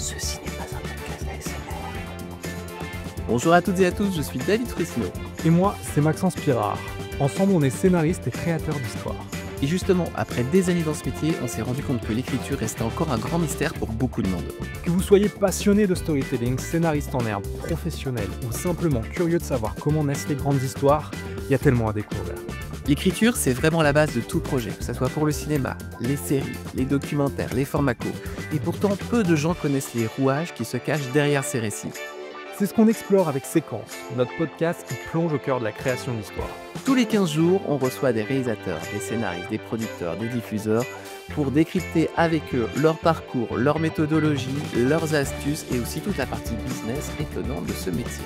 Ceci n'est pas un podcast ASMR. Bonjour à toutes et à tous, je suis David Frissino. Et moi, c'est Maxence Pirard. Ensemble, on est scénaristes et créateurs d'histoires. Et justement, après des années dans ce métier, on s'est rendu compte que l'écriture restait encore un grand mystère pour beaucoup de monde. Que vous soyez passionné de storytelling, scénariste en herbe, professionnel ou simplement curieux de savoir comment naissent les grandes histoires, il y a tellement à découvrir. L'écriture, c'est vraiment la base de tout projet, que ce soit pour le cinéma, les séries, les documentaires, les formats courts. Et pourtant, peu de gens connaissent les rouages qui se cachent derrière ces récits. C'est ce qu'on explore avec Séquence, notre podcast qui plonge au cœur de la création d'histoires. Tous les 15 jours, on reçoit des réalisateurs, des scénaristes, des producteurs, des diffuseurs pour décrypter avec eux leur parcours, leur méthodologie, leurs astuces et aussi toute la partie business étonnante de ce métier.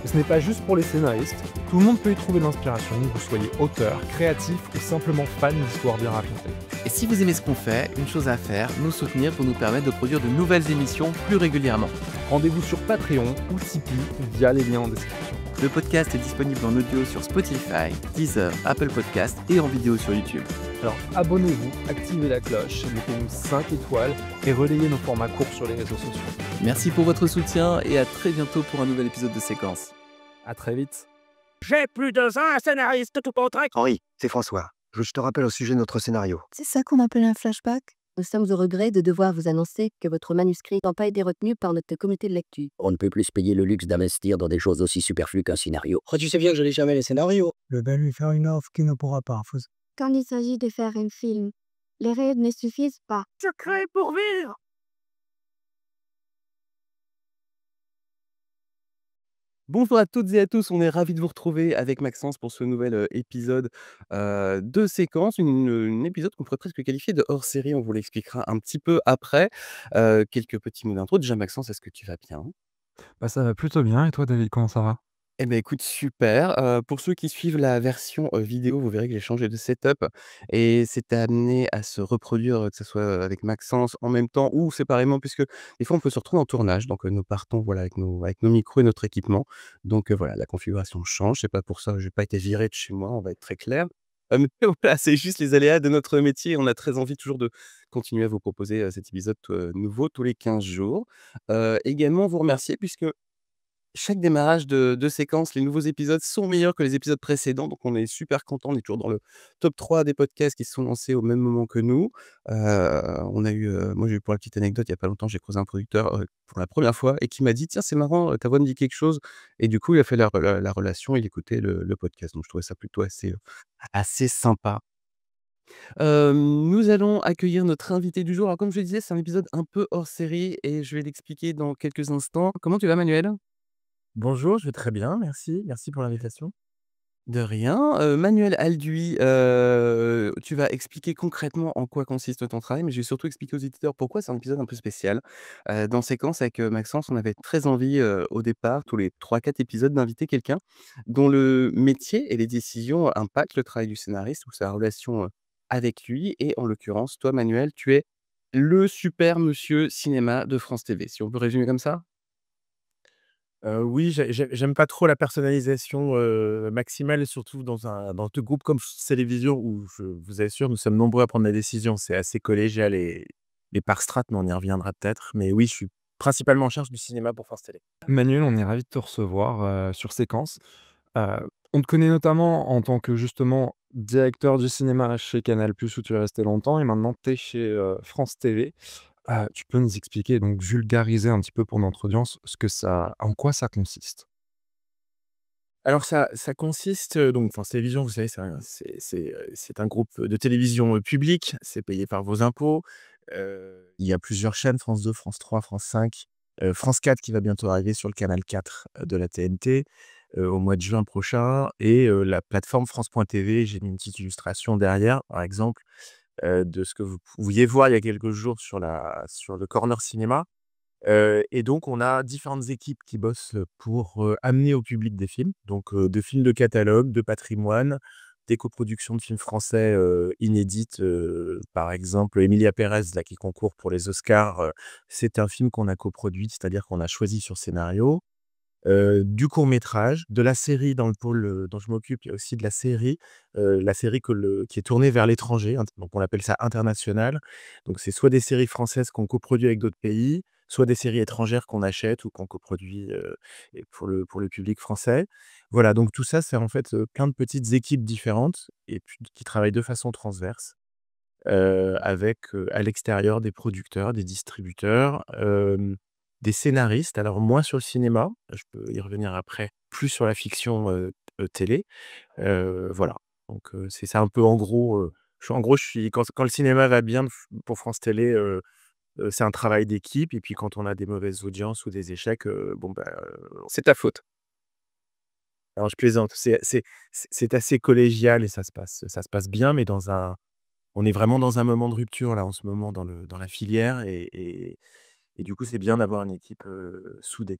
Et ce n'est pas juste pour les scénaristes, tout le monde peut y trouver de l'inspiration, que vous soyez auteur, créatif ou simplement fan d'histoires bien racontées. Et si vous aimez ce qu'on fait, une chose à faire, nous soutenir pour nous permettre de produire de nouvelles émissions plus régulièrement. Rendez-vous sur Patreon ou Tipeee via les liens en description. Le podcast est disponible en audio sur Spotify, Deezer, Apple Podcasts et en vidéo sur YouTube. Alors abonnez-vous, activez la cloche, mettez-nous 5 étoiles et relayez nos formats courts sur les réseaux sociaux. Merci pour votre soutien et à très bientôt pour un nouvel épisode de Séquence. À très vite. J'ai plus de 1 scénariste tout pour track. Henri, c'est François. Je te rappelle au sujet de notre scénario. C'est ça qu'on appelle un flashback? Nous sommes au regret de devoir vous annoncer que votre manuscrit n'a pas été retenu par notre comité de lecture. On ne peut plus se payer le luxe d'investir dans des choses aussi superflues qu'un scénario. Oh, tu sais bien que je lis jamais les scénarios. Je vais lui faire une offre qu'il ne pourra pas refuser. Quand il s'agit de faire un film, les rêves ne suffisent pas. Je crée pour vivre. Bonjour à toutes et à tous, on est ravis de vous retrouver avec Maxence pour ce nouvel épisode de Séquence, un épisode qu'on pourrait presque qualifier de hors-série, on vous l'expliquera un petit peu après. Quelques petits mots d'intro. Déjà Maxence, est-ce que tu vas bien? Bah ça va plutôt bien, et toi David, comment ça va? Eh ben écoute, super. Pour ceux qui suivent la version, vidéo, vous verrez que j'ai changé de setup et c'est amené à se reproduire, que ce soit, avec Maxence en même temps ou séparément puisque des fois on peut se retrouver en tournage donc, nous partons voilà avec nos micros et notre équipement donc, voilà la configuration change. C'est pas pour ça, j'ai pas été viré de chez moi, on va être très clair. Mais voilà, c'est juste les aléas de notre métier. On a très envie toujours de continuer à vous proposer, cet épisode, nouveau tous les 15 jours. Également vous remercier puisque chaque démarrage de séquence, les nouveaux épisodes sont meilleurs que les épisodes précédents, donc on est super content. On est toujours dans le top 3 des podcasts qui se sont lancés au même moment que nous. On a eu, moi j'ai eu pour la petite anecdote, il y a pas longtemps, j'ai croisé un producteur, pour la première fois et qui m'a dit: «Tiens, c'est marrant, ta voix me dit quelque chose» et du coup, il a fait la relation, il écoutait le podcast, donc je trouvais ça plutôt assez sympa. Nous allons accueillir notre invité du jour. Alors comme je le disais, c'est un épisode un peu hors série et je vais l'expliquer dans quelques instants. Comment tu vas, Manuel? Bonjour, je vais très bien, merci. Merci pour l'invitation. De rien. Manuel Alduy, tu vas expliquer concrètement en quoi consiste ton travail, mais je vais surtout expliquer aux éditeurs pourquoi c'est un épisode un peu spécial. Dans Séquence avec, Maxence, on avait très envie, au départ, tous les 3-4 épisodes, d'inviter quelqu'un dont le métier et les décisions impactent le travail du scénariste ou sa relation, avec lui et en l'occurrence, toi, Manuel, tu es le super monsieur cinéma de France TV, si on peut résumer comme ça? Oui, j'aime pas trop la personnalisation, maximale, surtout dans deux groupes comme France Télévisions où je vous assure, nous sommes nombreux à prendre la décision. C'est assez collégial et par strates, mais on y reviendra peut-être. Mais oui, je suis principalement en charge du cinéma pour France Télé. Manuel, on est ravi de te recevoir sur Séquence. On te connaît notamment en tant que justement directeur du cinéma chez Canal+, où tu es resté longtemps, et maintenant tu es chez France TV. Tu peux nous expliquer, donc vulgariser un petit peu pour notre audience, en quoi ça consiste? Alors ça consiste, donc France Télévisions, vous savez, c'est un groupe de télévision, public, c'est payé par vos impôts. Il y a plusieurs chaînes, France 2, France 3, France 5, France 4 qui va bientôt arriver sur le canal 4 de la TNT, au mois de juin prochain et la plateforme France.tv. J'ai mis une petite illustration derrière, par exemple, de ce que vous pouviez voir il y a quelques jours sur le corner cinéma. Et donc on a différentes équipes qui bossent, pour, amener au public des films, donc de films de catalogue, de patrimoine, des coproductions de films français, inédites, par exemple, Emilia Pérez là qui concourt pour les Oscars, c'est un film qu'on a coproduit, c'est-à-dire qu'on a choisi sur scénario. Du court métrage, de la série dans le pôle, dont je m'occupe, il y a aussi de la série qui est tournée vers l'étranger, donc on appelle ça international. Donc c'est soit des séries françaises qu'on coproduit avec d'autres pays, soit des séries étrangères qu'on achète ou qu'on coproduit, et pour le public français. Voilà, donc tout ça, c'est en fait, plein de petites équipes différentes et puis qui travaillent de façon transverse, avec, à l'extérieur des producteurs, des distributeurs, des scénaristes. Alors moins sur le cinéma, je peux y revenir après, plus sur la fiction, télé. Voilà, donc c'est ça un peu en gros, je suis quand le cinéma va bien pour France Télé, c'est un travail d'équipe et puis quand on a des mauvaises audiences ou des échecs, bon bah, C'est ta faute. alors je plaisante, c'est assez collégial et ça se passe bien, mais on est vraiment dans un moment de rupture là, en ce moment dans la filière et du coup, c'est bien d'avoir une équipe, soudée.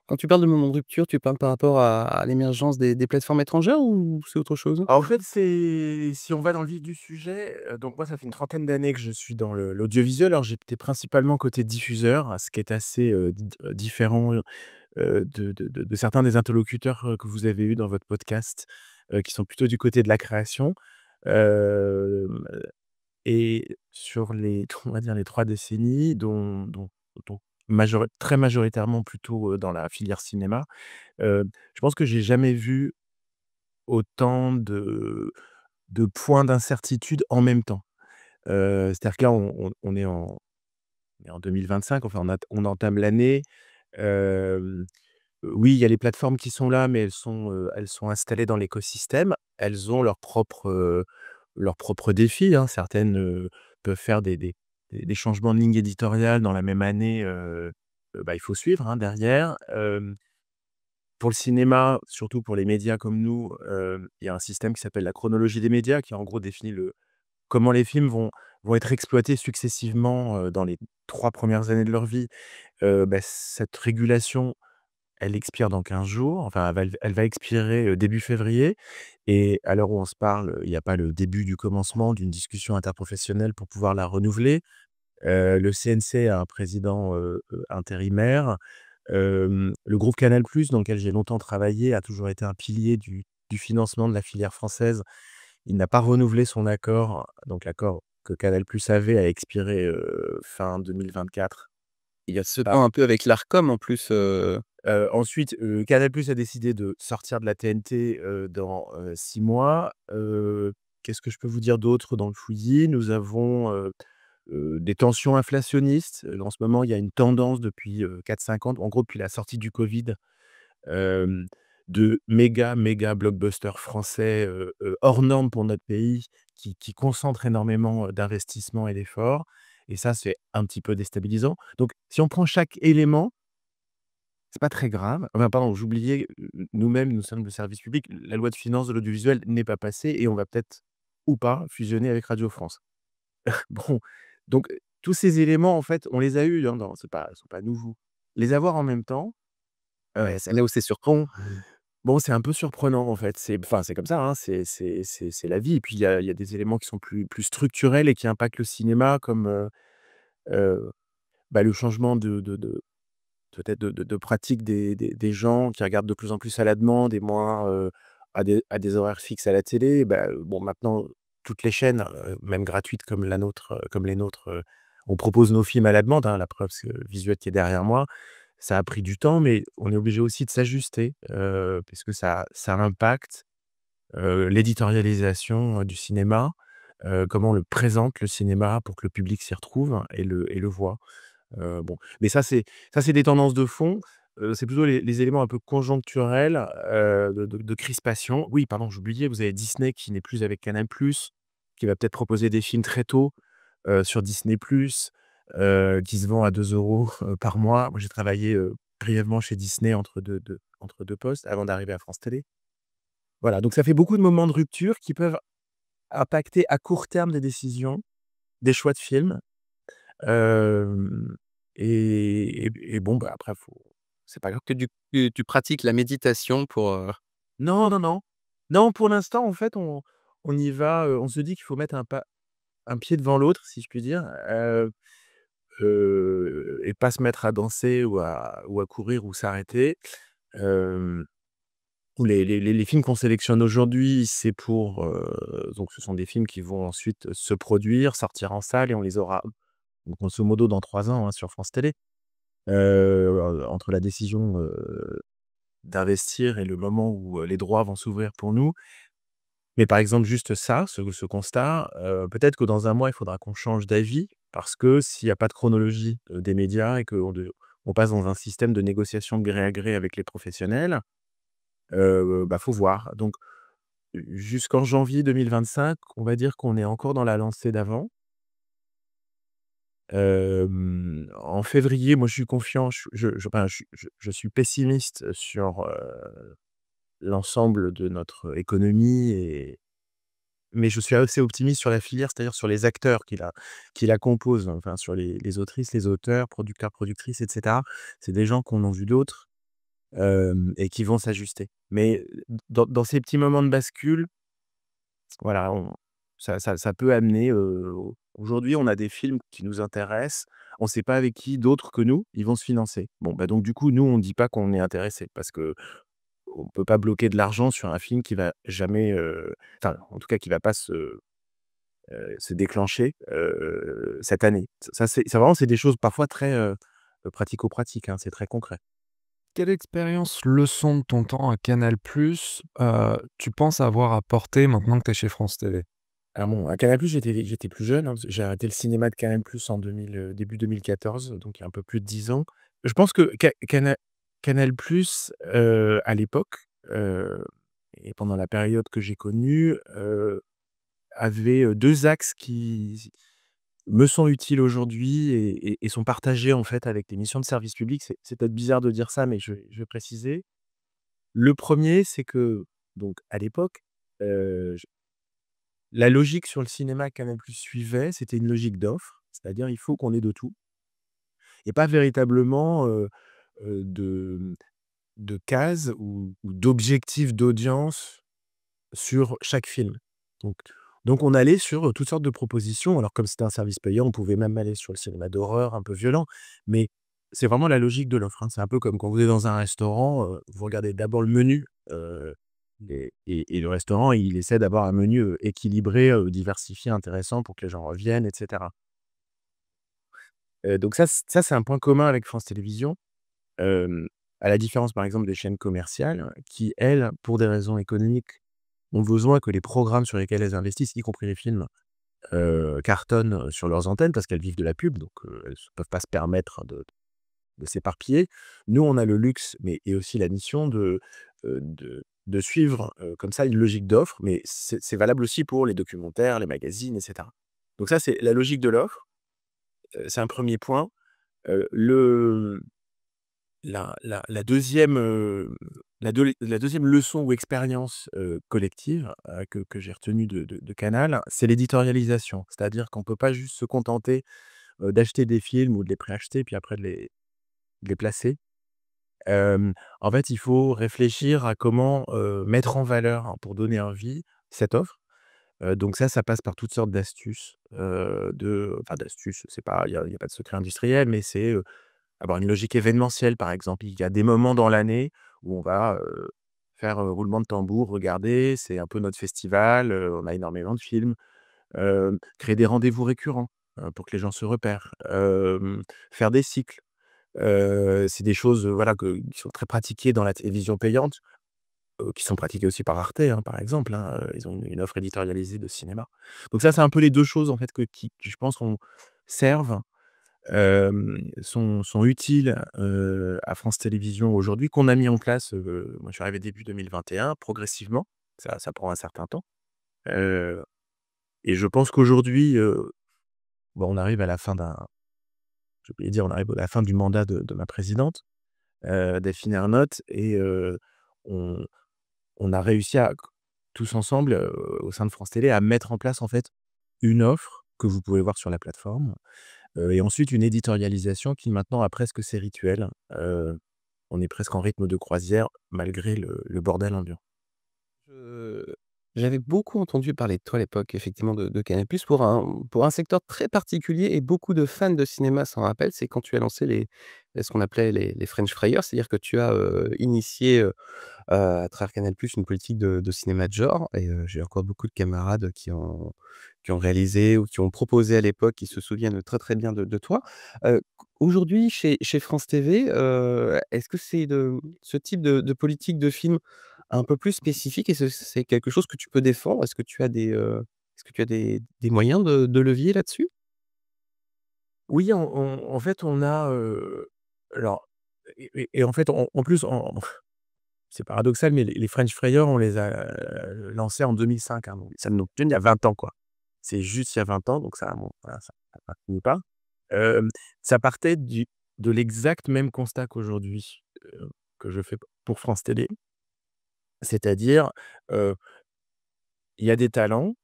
Quand tu parles de moment de rupture, tu parles par rapport à l'émergence des plateformes étrangères ou c'est autre chose? En fait, c'est si on va dans le vif du sujet, donc moi, ça fait une trentaine d'années que je suis dans l'audiovisuel. Alors j'étais principalement côté diffuseur, ce qui est assez, différent, de certains des interlocuteurs, que vous avez eus dans votre podcast, qui sont plutôt du côté de la création. Hem Et sur les on va dire les 3 décennies dont très majoritairement plutôt, dans la filière cinéma, je pense que j'ai jamais vu autant de points d'incertitude en même temps. C'est-à-dire que là, on est en 2025, enfin on entame l'année. Hem, oui, il y a les plateformes qui sont là, mais elles sont installées dans l'écosystème. Elles ont leurs propres défis, hein. Certaines, peuvent faire des changements de ligne éditoriale dans la même année, bah, il faut suivre, hein, derrière. Pour le cinéma, surtout pour les médias comme nous, il y a un système qui s'appelle la chronologie des médias qui en gros définit comment les films vont être exploités successivement, dans les 3 premières années de leur vie. Bah, cette régulation, elle expire dans 15 jours, enfin elle va expirer, début février et à l'heure où on se parle, il n'y a pas le début du commencement d'une discussion interprofessionnelle pour pouvoir la renouveler. Le CNC a un président, intérimaire. Le groupe Canal+, dans lequel j'ai longtemps travaillé, a toujours été un pilier du financement de la filière française. Il n'a pas renouvelé son accord, donc l'accord que Canal+ avait a expiré, fin 2024. Il y a ce point un peu avec l'Arcom en plus, Ensuite, Canal+ a décidé de sortir de la TNT, dans, 6 mois. Qu'est-ce que je peux vous dire d'autre dans le fouillis? Nous avons, des tensions inflationnistes. En ce moment, il y a une tendance depuis, 4-5 ans, en gros depuis la sortie du covid, hem, de méga blockbusters français, hors normes pour notre pays qui concentrent énormément, d'investissements et d'efforts et ça, c'est un petit peu déstabilisant. Donc si on prend chaque élément, c'est pas très grave. Enfin pardon, j'oubliais, nous-mêmes, nous sommes le service public. La loi de finances de l'audiovisuel n'est pas passée et on va peut-être ou pas fusionner avec Radio France. Bon, donc tous ces éléments, en fait, on les a eus, hein, c'est pas nouveau. Les avoir en même temps, ouais, c'est ça là où c'est surprenant. bon, c'est un peu surprenant, en fait. C'est comme ça, hein, c'est la vie et puis il y a des éléments qui sont plus structurels et qui impactent le cinéma comme, heu, bah, le changement de peut-être de pratique des gens qui regardent de plus en plus à la demande et moins, à des horaires fixes à la télé. Bah, bon maintenant toutes les chaînes, même gratuites comme la nôtre, comme les nôtres, on propose nos films à la demande, hein. La preuve, c'est que Visuel qui est derrière moi, ça a pris du temps, mais on est obligé aussi de s'ajuster, parce que ça impacte, l'éditorialisation, du cinéma, comment on le présente le cinéma pour que le public s'y retrouve et le voit. Bon, mais ça c'est des tendances de fond, c'est plutôt les éléments un peu conjoncturels, de crispation. Oui, pardon, j'oubliais, vous avez Disney qui n'est plus avec Canal+, qui va peut-être proposer des films très tôt, sur Disney+, qui se vend à 2 € par mois. Moi, j'ai travaillé, brièvement chez Disney entre deux postes avant d'arriver à France Télé. Voilà, donc ça fait beaucoup de moments de rupture qui peuvent impacter à court terme des décisions, des choix de films. Hem et bon, bah, après faut c'est pas grave. Que tu pratiques la méditation pour, Non, non, non. Non, pour l'instant, en fait, on y va, on se dit qu'il faut mettre un pied devant l'autre, si je puis dire, et pas se mettre à danser ou à courir ou s'arrêter. Hem, les films qu'on sélectionne aujourd'hui, c'est pour, donc ce sont des films qui vont ensuite se produire, sortir en salle et on les aura grosso modo dans 3 ans, hein, sur France Télé. entre la décision, d'investir et le moment où, les droits vont s'ouvrir pour nous. Mais par exemple, juste ça, ce constat, peut-être que dans un mois, il faudra qu'on change d'avis parce que s'il y a pas de chronologie, des médias et qu'on passe dans un système de négociation de gré à gré avec les professionnels, bah, faut voir. Donc jusqu'en janvier 2025, on va dire qu'on est encore dans la lancée d'avant. En février, moi, je suis confiant, enfin, je suis pessimiste sur, l'ensemble de notre économie mais je suis assez optimiste sur la filière, c'est-à-dire sur les acteurs qui la composent, enfin sur les autrices, les auteurs, producteurs, productrices et cetera. C'est des gens qu'on en vu d'autres, et qui vont s'ajuster. Mais dans ces petits moments de bascule, voilà, ça peut amener, aujourd'hui, on a des films qui nous intéressent, on ne sait pas avec qui d'autres que nous, ils vont se financer. Bon, bah, donc du coup, nous, on ne dit pas qu'on est intéressé parce qu'on ne peut pas bloquer de l'argent sur un film qui va jamais, enfin, en tout cas, qui va pas se déclencher, cette année. Ça, c'est vraiment, c'est des choses parfois très, pratico-pratiques, hein, c'est très concret. Quelle expérience, leçon de ton temps à Canal+, tu penses avoir apporté maintenant que tu es chez France TV? Alors bon, à Canal+, j'étais plus jeune, hein, parce que j'ai arrêté le cinéma de Canal+ en début 2014, donc il y a un peu plus de 10 ans. Je pense que Canal+, à l'époque, et pendant la période que j'ai connue, avait, 2 axes qui me sont utiles aujourd'hui et sont partagés, en fait, avec les missions de service public. C'est peut-être bizarre de dire ça, mais je vais préciser. Le premier, c'est que, donc à l'époque, j la logique sur le cinéma que Canal+ suivait, c'était une logique d'offre, c'est-à-dire il faut qu'on ait de tout et pas véritablement, de cases ou d'objectifs d'audience sur chaque film. Donc donc on allait sur, toutes sortes de propositions. Alors comme c'était un service payant, on pouvait même aller sur le cinéma d'horreur un peu violent, mais c'est vraiment la logique de l'offre, hein. C'est un peu comme quand vous êtes dans un restaurant, vous regardez d'abord le menu, et le restaurant, il essaie d'avoir un menu, équilibré, diversifié, intéressant pour que les gens reviennent et cetera. Donc ça, c'est un point commun avec France Télévisions, hem, à la différence, par exemple, des chaînes commerciales qui, elles, pour des raisons économiques, ont besoin que les programmes sur lesquels elles investissent, y compris les films, cartonnent, sur leurs antennes parce qu'elles vivent de la pub, donc elles ne peuvent pas se permettre de s'éparpiller. Nous, on a le luxe, mais et aussi la mission de suivre, comme ça, une logique d'offre, mais c'est valable aussi pour les documentaires, les magazines et cetera. Donc ça, c'est la logique de l'offre, c'est un premier point. Le la 2e, la 2e leçon ou expérience, collective, que j'ai retenue de Canal, c'est l'éditorialisation. C'est-à-dire qu'on ne peut pas juste se contenter, d'acheter des films ou de les préacheter puis après de les placer. En fait, il faut réfléchir à comment, mettre en valeur, hein, pour donner envie, cette offre. Donc ça passe par toutes sortes d'astuces, enfin d'astuces, c'est pas il y a pas de secret industriel, mais c'est, avoir une logique événementielle, par exemple. Il y a des moments dans l'année où on va, faire, roulement de tambour, regarder, c'est un peu notre festival, on a énormément de films. Créer des rendez-vous récurrents, pour que les gens se repèrent. Faire des cycles. C'est des choses, voilà, qui sont très pratiquées dans la télévision payante, qui sont pratiquées aussi par Arte, hein, par exemple, hein, ils ont une offre éditorialisée de cinéma. Donc ça, c'est un peu les 2 choses, en fait, qui je pense, servent, sont utiles, à France Télévisions aujourd'hui, qu'on a mis en place, moi je suis arrivé début 2021, progressivement. Ça prend un certain temps, heu et je pense qu'aujourd'hui, bon, on arrive à la fin j'ai oublié de dire, on arrive à la fin du mandat de ma présidente, Delphine Ernotte et on on a réussi à tous ensemble, au sein de France Télé, à mettre en place, en fait, une offre que vous pouvez voir sur la plateforme, et ensuite une éditorialisation qui maintenant a presque ses rituels. On est presque en rythme de croisière malgré le bordel ambiant. Je J'avais beaucoup entendu parler de toi à l'époque, effectivement, de Canal+ pour un secteur très particulier et beaucoup de fans de cinéma s'en rappellent. C'est quand tu as lancé ce qu'on appelait les French Fryers, c'est-à-dire que tu as, initié, à travers Canal+ une politique de cinéma de genre et j'ai encore beaucoup de camarades qui ont réalisé ou qui ont proposé à l'époque, qui se souviennent très, très bien de toi. Aujourd'hui chez France TV, est-ce que c'est ce type de politique de film un peu plus spécifique et c'est quelque chose que tu peux défendre? Est-ce que tu as des moyens de levier là-dessus? Oui, en fait, on a, alors et en fait, en plus, c'est paradoxal, mais les French Frayeurs, on les a, lancés en 2005, hein, donc ça nous il y a 20 ans, quoi. C'est juste il y a 20 ans, donc ça, bon, voilà, ça rajeunit pas. Hem, Ça partait de l'exact même constat qu'aujourd'hui, que je fais pour France Télé. C'est-à-dire, heu, il y a des talents.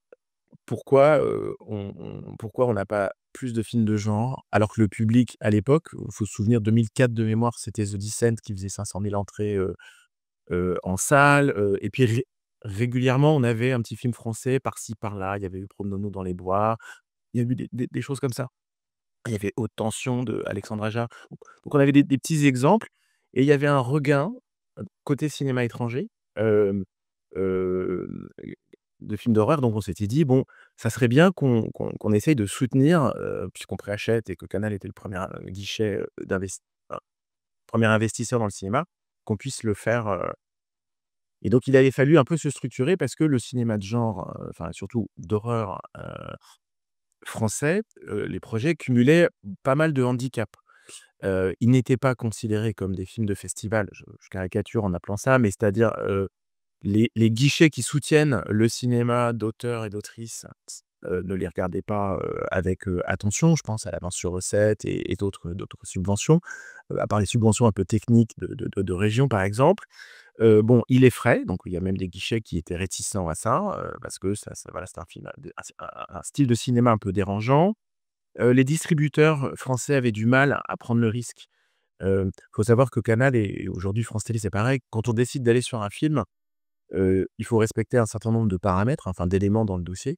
Pourquoi on n'a pas plus de films de genre? Alors que le public, à l'époque, il faut se souvenir 2004 de mémoire, c'était The Descent qui faisait 500 000 entrées, en salle, et puis régulièrement, on avait un petit film français par-ci par-là. Il y avait eu Promenons-nous dans les bois, il y a eu des choses comme ça. Il y avait Haute tension de Alexandre Aja. Donc on avait des petits exemples et il y avait un regain, côté cinéma étranger, hem, hem, de films d'horreur. Donc on s'était dit: «Bon, ça serait bien qu'on essaye de soutenir», puisqu'on préachète et que Canal était le premier guichet, enfin, 1er investisseur dans le cinéma, qu'on puisse le faire, et donc il avait fallu un peu se structurer parce que le cinéma de genre, enfin surtout d'horreur, français, les projets cumulaient pas mal de handicaps. Ils n'étaient pas considérés comme des films de festival, je caricature en appelant ça, mais c'est-à-dire, les guichets qui soutiennent le cinéma d'auteurs et d'autrices, ne les regardaient pas, avec, attention. Je pense à l'avance sur recette et d'autres subventions, à part les subventions un peu techniques de régions, par exemple. Bon, il est frais, donc il y a même des guichets qui étaient réticents à ça, parce que ça voilà, c'est un film, un style de cinéma un peu dérangeant. Les distributeurs français avaient du mal à prendre le risque. Faut savoir que Canal et aujourd'hui France Télé, c'est pareil. Quand on décide d'aller sur un film, il faut respecter un certain nombre de paramètres, enfin d'éléments dans le dossier.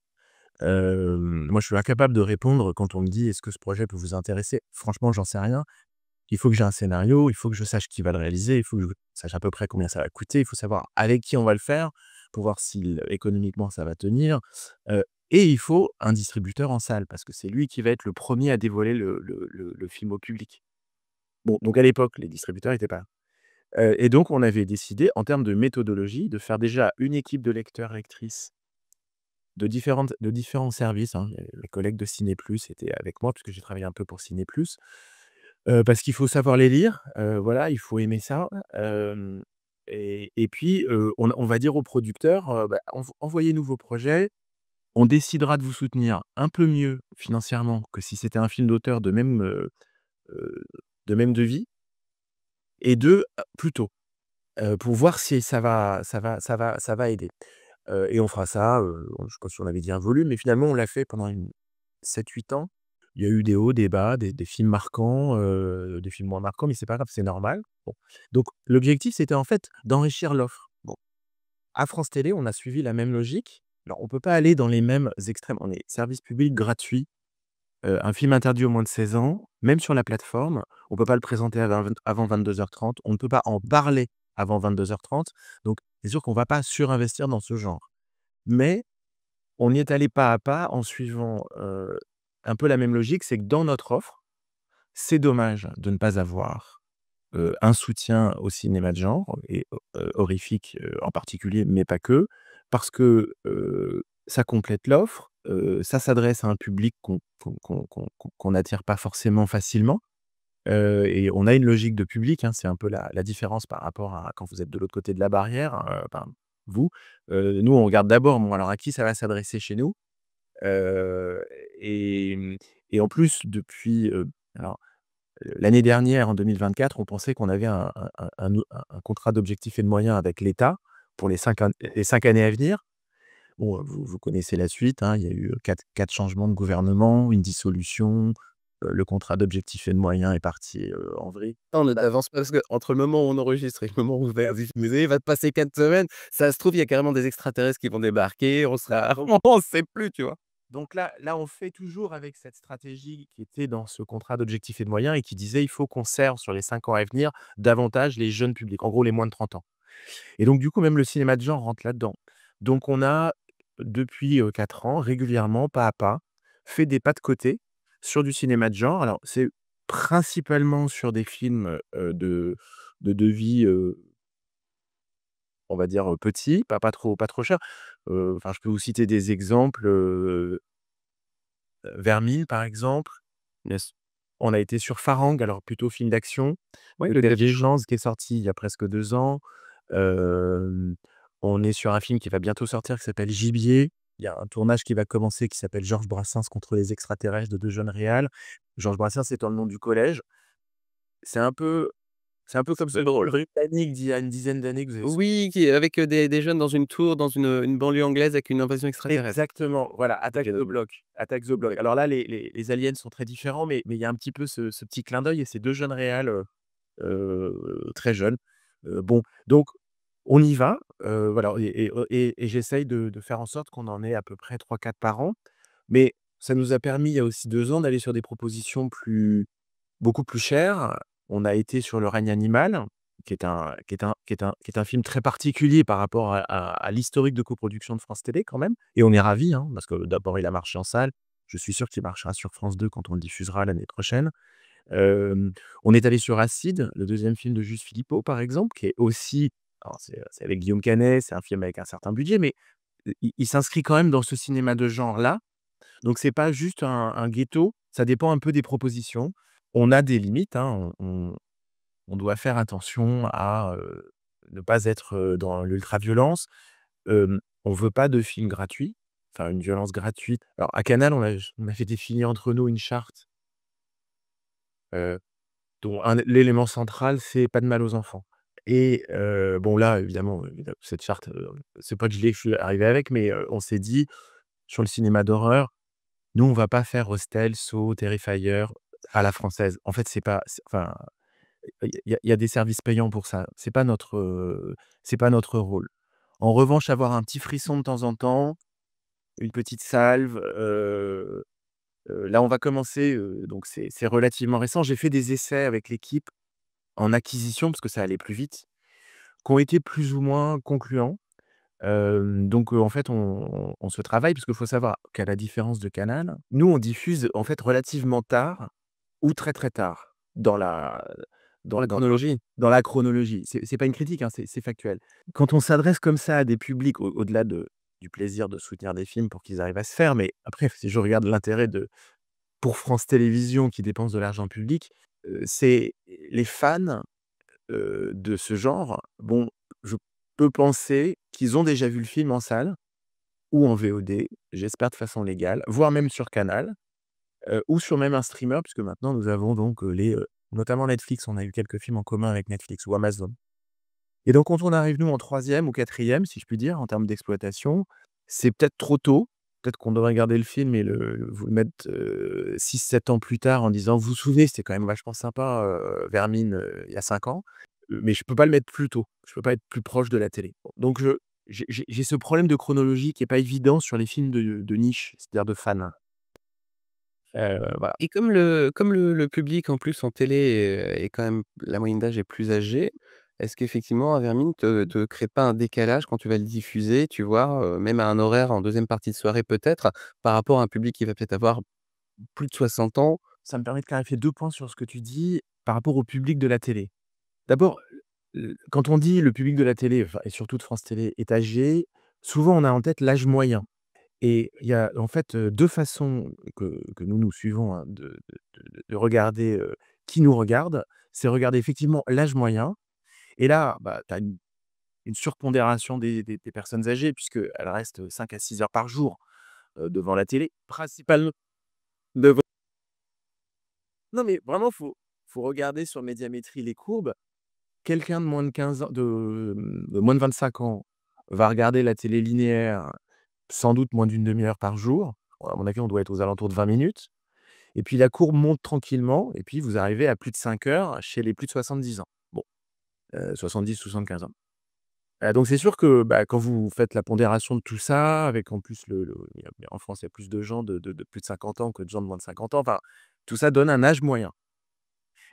Moi, je suis incapable de répondre quand on me dit: «Est-ce que ce projet peut vous intéresser?» Franchement, j'en sais rien. Il faut que j'ai un scénario, il faut que je sache qui va le réaliser, il faut que je sache à peu près combien ça va coûter, il faut savoir avec qui on va le faire pour voir si économiquement ça va tenir, et il faut un distributeur en salle parce que c'est lui qui va être le premier à dévoiler le film au public. Bon, donc à l'époque, les distributeurs étaient pas là. Et donc on avait décidé en termes de méthodologie de faire déjà une équipe de lecteurs-lectrices de différents services, hein. Mes collègues de Ciné+ étaient avec moi puisque j'ai travaillé un peu pour Ciné+. Parce qu'il faut savoir les lire, voilà, il faut aimer ça, et puis, on va dire aux producteurs, bah, envoyez-nous vos projets, on décidera de vous soutenir un peu mieux financièrement que si c'était un film d'auteur heu, de même devis et plus tôt, pour voir si ça va aider. Et on fera ça, je sais pas si on avait dit un volume, mais finalement on l'a fait pendant 7-8 ans. Il y a eu des hauts, des bas, des films marquants, des films moins marquants, mais c'est pas grave, c'est normal. Bon, donc l'objectif, c'était en fait d'enrichir l'offre. Bon, à France Télé, on a suivi la même logique. Alors on peut pas aller dans les mêmes extrêmes. On est service public gratuit, un film interdit aux moins de 16 ans, même sur la plateforme, on peut pas le présenter avant 22h30, on ne peut pas en parler avant 22h30. Donc c'est sûr qu'on va pas surinvestir dans ce genre. Mais on y est allé pas à pas en suivant, un peu la même logique, c'est que dans notre offre, c'est dommage de ne pas avoir, un soutien au cinéma de genre et horrifique, en particulier, mais pas que. Parce que, ça complète l'offre, ça s'adresse à un public qu'on n'attire pas forcément facilement, et on a une logique de public, hein. C'est un peu la différence par rapport à quand vous êtes de l'autre côté de la barrière, enfin vous. Nous, on regarde d'abord, bon alors à qui ça va s'adresser chez nous? Heu et en plus depuis, alors, l'année dernière, en 2024, on pensait qu'on avait un contrat d'objectifs et de moyens avec l'État pour les 5 années à venir. Bon, vous connaissez la suite, hein, il y a eu, 4 changements de gouvernement, une dissolution, le contrat d'objectifs et de moyens est parti, en vrille. Non, ne t'avance pas parce qu'entre le moment où on enregistre et le moment où vous allez diffuser, il va te passer 4 semaines. Ça se trouve, il y a carrément des extraterrestres qui vont débarquer, on sera on sait plus, tu vois? Donc là, on fait toujours avec cette stratégie qui était dans ce contrat d'objectifs et de moyens et qui disait: «Il faut qu'on serve sur les 5 ans à venir davantage les jeunes publics», en gros les moins de 30 ans. Et donc du coup, même le cinéma de genre rentre là-dedans. Donc on a depuis, 4 ans, régulièrement, pas à pas, fait des pas de côté sur du cinéma de genre. Alors, c'est principalement sur des films, de devis, on va dire, petits, pas trop chers. Enfin, je peux vous citer des exemples, Vermine, par exemple. Yes. On a été sur Farang, alors plutôt film d'action. Oui, Le le Dernier Derviche. Chance qui est sorti il y a presque 2 ans. Hem, on est sur un film qui va bientôt sortir qui s'appelle Gibier. Il y a un tournage qui va commencer qui s'appelle Georges Brassens contre les extraterrestres de 2 jeunes réals. Georges Brassens étant le nom du collège. C'est un peu c'est un peu comme ce drôle. Britannique d'il y a une dizaine d'années que vous avez Oui, qui avec, des jeunes dans une tour, dans une banlieue anglaise avec une invasion extraterrestre. exactement, voilà, Attack OK, the d'accord. Block. Attack the Block. Alors là, les aliens sont très différents, mais il y a un petit peu ce petit clin d'œil et ces 2 jeunes réals, très jeunes. Bon, donc on y va, voilà et j'essaye de faire en sorte qu'on en ait à peu près 3-4 par an. Mais ça nous a permis, il y a aussi 2 ans, d'aller sur des propositions beaucoup plus chères. On a été sur Le règne animal, qui est un film très particulier par rapport à l'historique de coproduction de France Télé quand même et on est ravis, hein, parce que d'abord il a marché en salle. Je suis sûr qu'il marchera sur France 2 quand on le diffusera l'année prochaine. Hem, on est allé sur Acide, le deuxième film de Juste Philippot, par exemple, qui est aussi alors c'est avec Guillaume Canet, c'est un film avec un certain budget, mais il s'inscrit quand même dans ce cinéma de genre-là. Donc c'est pas juste un ghetto, ça dépend un peu des propositions. On a des limites, hein, on doit faire attention à, ne pas être, dans l'ultraviolence. On veut pas de films gratuits, enfin une violence gratuite. Alors à Canal, on a fait définir entre nous une charte, heu dont l'élément central, c'est pas de mal aux enfants et bon là, évidemment, cette charte, c'est pas que je suis arrivé avec, mais on s'est dit: «Sur le cinéma d'horreur, nous, on va pas faire Hostel, Saw, Terrifier à la française». En fait, c'est pas c'est enfin, il y a des services payants pour ça. C'est pas notre rôle. En revanche, avoir un petit frisson de temps en temps, une petite salve, là, on va commencer, donc c'est relativement récent. J'ai fait des essais avec l'équipe en acquisition, parce que ça allait plus vite, qui ont été plus ou moins concluants. Donc en fait, on se travaille parce qu'il faut savoir qu'à la différence de Canal, nous, on diffuse, en fait, relativement tard ou très, très tard Dans la dans chronologie. dans la chronologie. C'est pas une critique, hein, c'est factuel. Quand on s'adresse comme ça à des publics, au-delà du plaisir de soutenir des films pour qu'ils arrivent à se faire, mais après, si je regarde l'intérêt pour France Télévisions qui dépense de l'argent public, c'est les fans de ce genre, bon, je peux penser qu'ils ont déjà vu le film en salle ou en VOD, j'espère de façon légale, voire même sur Canal, ou sur même un streamer puisque maintenant nous avons donc, notamment Netflix, on a eu quelques films en commun avec Netflix ou Amazon. Et donc quand on arrive nous en troisième ou quatrième, si je puis dire, en termes d'exploitation, c'est peut-être trop tôt. Peut-être qu'on devrait garder le film et vous le mettre, 6-7 ans plus tard en disant: «Vous vous souvenez, c'était quand même vachement sympa, Vermine, il y a 5 ans». Mais je peux pas le mettre plus tôt. Je peux pas être plus proche de la télé. Donc j'ai ce problème de chronologie qui est pas évident sur les films de niche, c'est-à-dire de fans. Voilà. Et comme le public en plus en télé est quand même la moyenne d'âge est plus âgée, est-ce qu'effectivement Avermine te crée pas un décalage quand tu vas le diffuser, tu vois? Même à un horaire en deuxième partie de soirée peut-être, par rapport à un public qui va peut-être avoir plus de 60 ans? Ça me permet de clarifier 2 points sur ce que tu dis par rapport au public de la télé. D'abord, quand on dit le public de la télé, enfin et surtout de France Télé est âgé, souvent on a en tête l'âge moyen et il y a en fait, 2 façons que nous suivons, hein, de regarder, qui nous regarde. C'est regarder effectivement l'âge moyen et là, bah, tu as une surpondération des personnes âgées puisqu'elles restent 5 à 6 heures par jour, devant la télé, principalement devant non mais vraiment faut regarder sur Médiamétrie les courbes. Quelqu'un de moins de 15 ans de moins de 25 ans va regarder la télé linéaire, sans doute moins d'une demi heure par jour. À mon avis, on doit être aux alentours de 20 minutes et puis la courbe monte tranquillement et puis vous arrivez à plus de 5 heures chez les plus de 70 ans. Bon, 70-75 ans. Donc c'est sûr que, bah, quand vous faites la pondération de tout ça, avec en plus en France, il y a plus de gens de plus de 50 ans que de gens de moins de 50 ans. Enfin, tout ça donne un âge moyen.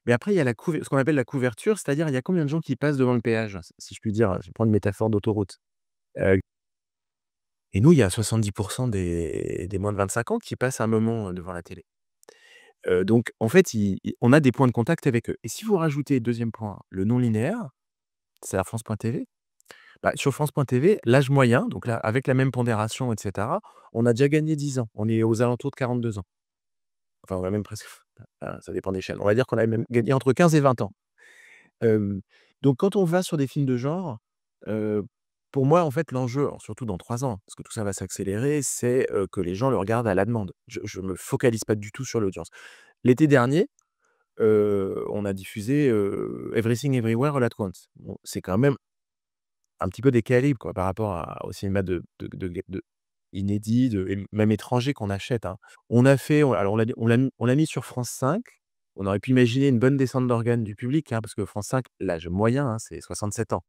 Mais après, il y a ce qu'on appelle la couverture, c'est-à-dire il y a combien de gens qui passent devant le péage? Si je puis dire, je vais prendre une métaphore d'autoroute. Heu, Et nous, il y a 70 des moins de 25 ans qui passent un moment, devant la télé. Donc en fait, on a des points de contact avec eux. Et si vous rajoutez, deuxième point, le non linéaire, c'est-à-dire France.tv, bah, sur France.tv, l'âge moyen, donc là, avec la même pondération et cetera, on a déjà gagné 10 ans. On est aux alentours de 42 ans. Enfin, on a même presque ça dépend des chaînes. On va dire qu'on a même gagné entre 15 et 20 ans. Hem, donc quand on va sur des films de genre, heu, pour moi, en fait, l'enjeu, alors surtout dans 3 ans, parce que tout ça va s'accélérer, c'est, que les gens le regardent à la demande. Je me focalise pas du tout sur l'audience. L'été dernier, on a diffusé, Everything Everywhere All at Once. Bon, c'est quand même un petit peu décalé, quoi, par rapport au cinéma de inédit, et même étranger qu'on achète, hein. Alors on l'a mis sur France 5. On aurait pu imaginer une bonne descente d'organes du public, hein, parce que France 5, l'âge moyen, hein, c'est 67 ans.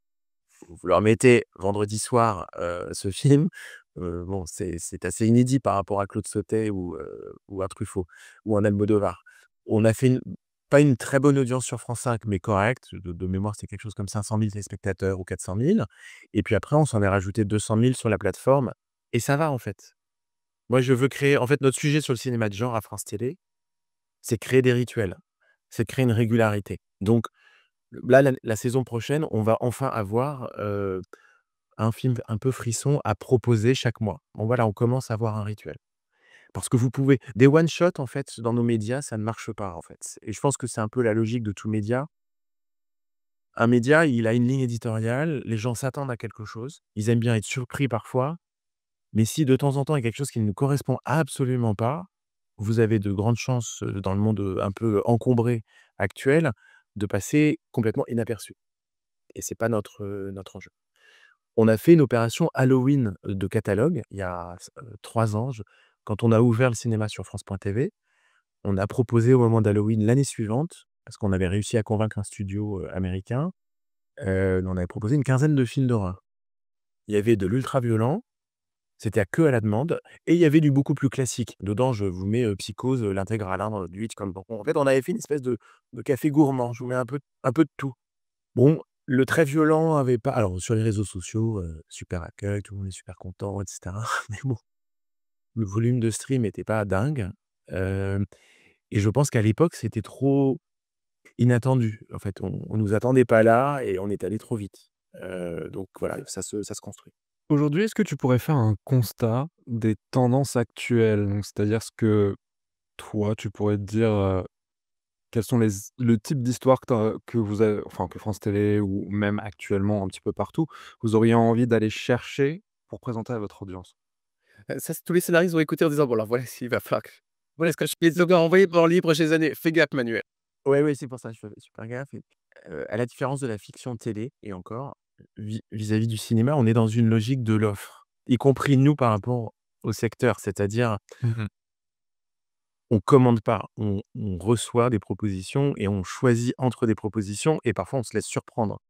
Vous leur mettez vendredi soir, ce film, bon, c'est assez inédit par rapport à Claude Sautet ou un Truffaut ou un Almodovar. On a fait pas une très bonne audience sur France 5, mais correcte. De mémoire, c'est quelque chose comme 500 000 téléspectateurs ou 400 000. Et puis après, on s'en est rajouté 200 000 sur la plateforme et ça va, en fait. Moi, je veux créer en fait, notre sujet sur le cinéma de genre à France Télé, c'est créer des rituels, c'est créer une régularité. Donc là, la saison prochaine, on va enfin avoir, un film un peu frisson à proposer chaque mois. Bon voilà, on commence à avoir un rituel. Parce que vous pouvez des one shot en fait, dans nos médias, ça ne marche pas, en fait. Et je pense que c'est un peu la logique de tout média. Un média, il a une ligne éditoriale, les gens s'attendent à quelque chose, ils aiment bien être surpris parfois, mais si de temps en temps, il y a quelque chose qui ne correspond absolument pas, vous avez de grandes chances, dans le monde, un peu encombré actuel, de passer complètement inaperçu. Et c'est pas notre enjeu. On a fait une opération Halloween, de catalogue il y a 3 ans, quand on a ouvert le cinéma sur France.tv, on a proposé au moment d'Halloween l'année suivante, parce qu'on avait réussi à convaincre un studio, américain, on avait proposé une quinzaine de films d'horreur. Il y avait de l'ultra-violent, c'était à la demande, et il y avait du beaucoup plus classique. Dedans, je vous mets, Psychose, l'intégrale, hein, du Hitchcock. Donc en fait, on avait fait une espèce de café gourmand. Je vous mets un peu de tout. Bon, le très violent avait pas, alors sur les réseaux sociaux, super accueil, tout le monde est super content et cetera. Mais bon, le volume de stream était pas dingue, hem et je pense qu'à l'époque, c'était trop inattendu. En fait, on nous attendait pas là et on est allé trop vite. Donc voilà, ça se construit. Aujourd'hui, est-ce que tu pourrais faire un constat des tendances actuelles? Donc c'est-à-dire ce que toi, tu pourrais te dire, quels sont le type d'histoire que vous avez, enfin, que France Télé ou même actuellement un petit peu partout, vous auriez envie d'aller chercher pour présenter à votre audience? Ça, c'est tous les scénaristes vont écouter en disant: «Bon alors voilà ce qu'il va falloir que voilà ce que je suis désolé envoyé par libre chez années. Fais gaffe Manuel». Ouais, ouais, c'est pour ça, je fais super gaffe et à la différence de la fiction télé et encore, vis-à-vis du cinéma, on est dans une logique de l'offre, y compris nous par rapport au secteur. C'est-à-dire, Mmh. on commande pas, on reçoit des propositions et on choisit entre des propositions et parfois on se laisse surprendre,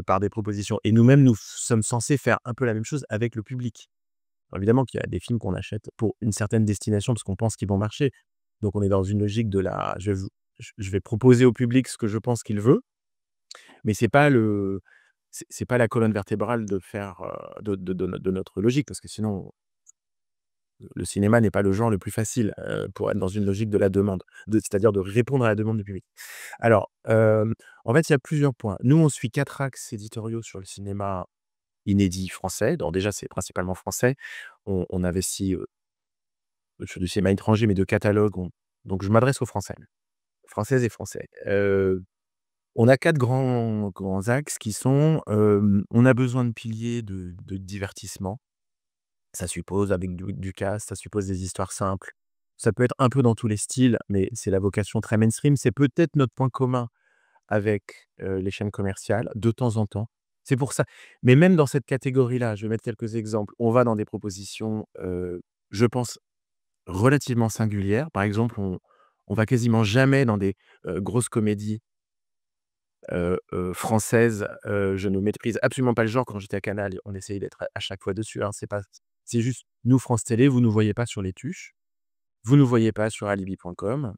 par des propositions et nous-mêmes, nous sommes censés faire un peu la même chose avec le public. Alors évidemment qu'il y a des films qu'on achète pour une certaine destination parce qu'on pense qu'ils vont marcher. Donc on est dans une logique de la je vais proposer au public ce que je pense qu'il veut, mais c'est pas la colonne vertébrale de faire, de notre logique parce que sinon le cinéma n'est pas le genre le plus facile, pour être dans une logique de la demande, c'est-à-dire de répondre à la demande du public. Alors, en fait, il y a plusieurs points. Nous, on suit 4 axes éditoriaux sur le cinéma inédit français. Donc déjà, c'est principalement français. On investit, sur du cinéma étranger, mais de catalogue, donc je m'adresse aux Français, Françaises et Français. On a 4 grands axes qui sont, on a besoin de piliers de divertissement. Ça suppose avec du cast, ça suppose des histoires simples. Ça peut être un peu dans tous les styles, mais c'est la vocation très mainstream. C'est peut-être notre point commun avec, les chaînes commerciales, de temps en temps. C'est pour ça, mais même dans cette catégorie-là, je vais mettre quelques exemples. On va dans des propositions, je pense relativement singulières. Par exemple, on va quasiment jamais dans des, grosses comédies, françaises. Je ne maîtrise absolument pas le genre. Quand j'étais à Canal, on essayait d'être à chaque fois dessus, hein. C'est juste, nous, France Télé, vous nous voyez pas sur les tuches, vous nous voyez pas sur alibi.com.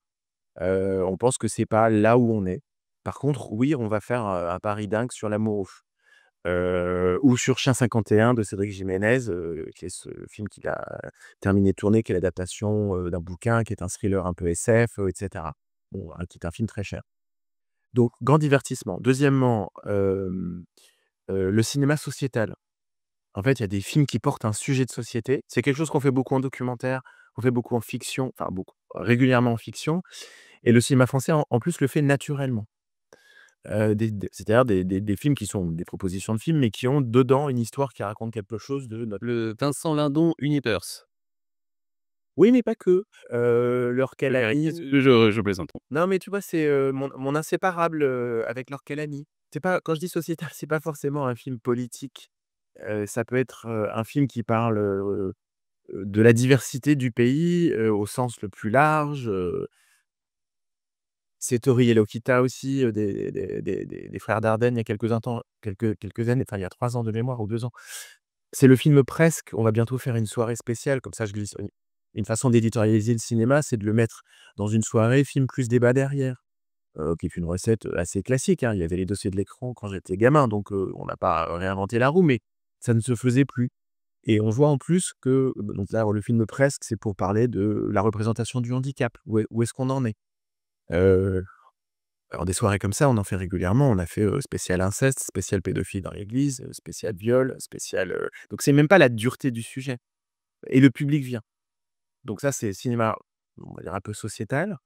On pense que c'est pas là où on est. Par contre, oui, on va faire, un pari dingue sur l'amour ouf. ou sur Chien 51 de Cédric Jiménez, qui est ce film qu'il a terminé de tourner, qui est l'adaptation, d'un bouquin, qui est un thriller un peu SF, et cetera. Bon, qui est un film très cher. Donc grand divertissement. Deuxièmement, le cinéma sociétal. En fait, il y a des films qui portent un sujet de société. C'est quelque chose qu'on fait beaucoup en documentaire, on fait beaucoup en fiction, enfin beaucoup, régulièrement en fiction et le cinéma français en plus le fait naturellement. C'est-à-dire des films qui sont des propositions de films, mais qui ont dedans une histoire qui raconte quelque chose de notre Le Vincent Lindon Universe. oui, mais pas que. Laure Oui, Calamy. je plaisante. Non, mais tu vois, c'est, mon inséparable, avec Laure Calamy. C'est pas quand je dis sociétal, c'est pas forcément un film politique. Ça peut être, un film qui parle, de la diversité du pays, au sens le plus large, c'est Tori et Lokita aussi, des frères Dardenne il y a quelques années, enfin il y a 3 ans de mémoire ou 2 ans. C'est le film Presque, on va bientôt faire une soirée spéciale, comme ça je glisse une façon d'éditorialiser le cinéma, c'est de le mettre dans une soirée film plus débat derrière, qui est une recette, assez classique, hein. Il y avait les dossiers de l'écran quand j'étais gamin, donc on n'a pas réinventé la roue, mais ça ne se faisait plus et on voit en plus que donc là, le film Presque, c'est pour parler de la représentation du handicap. Où est-ce qu'on en est? Heu Alors des soirées comme ça, on en fait régulièrement. On a fait, spécial inceste, spécial pédophile dans l'église, spécial viol, spécial, donc c'est même pas la dureté du sujet et le public vient. Donc ça, c'est cinéma, on va dire un peu sociétal.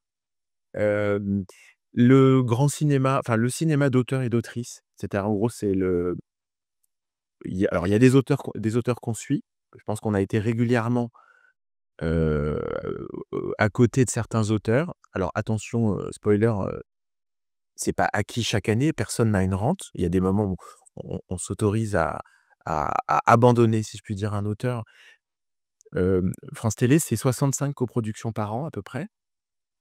Hem, le grand cinéma, enfin le cinéma d'auteur et d'autrice, c'est-à-dire en gros, c'est le il y a des auteurs qu'on suit. Je pense qu'on a été régulièrement, heu à côté de certains auteurs. Alors attention, spoiler, c'est pas acquis chaque année, personne n'a une rente. Il y a des moments où on s'autorise à abandonner, si je puis dire, un auteur. France Télé, c'est 65 coproductions par an à peu près,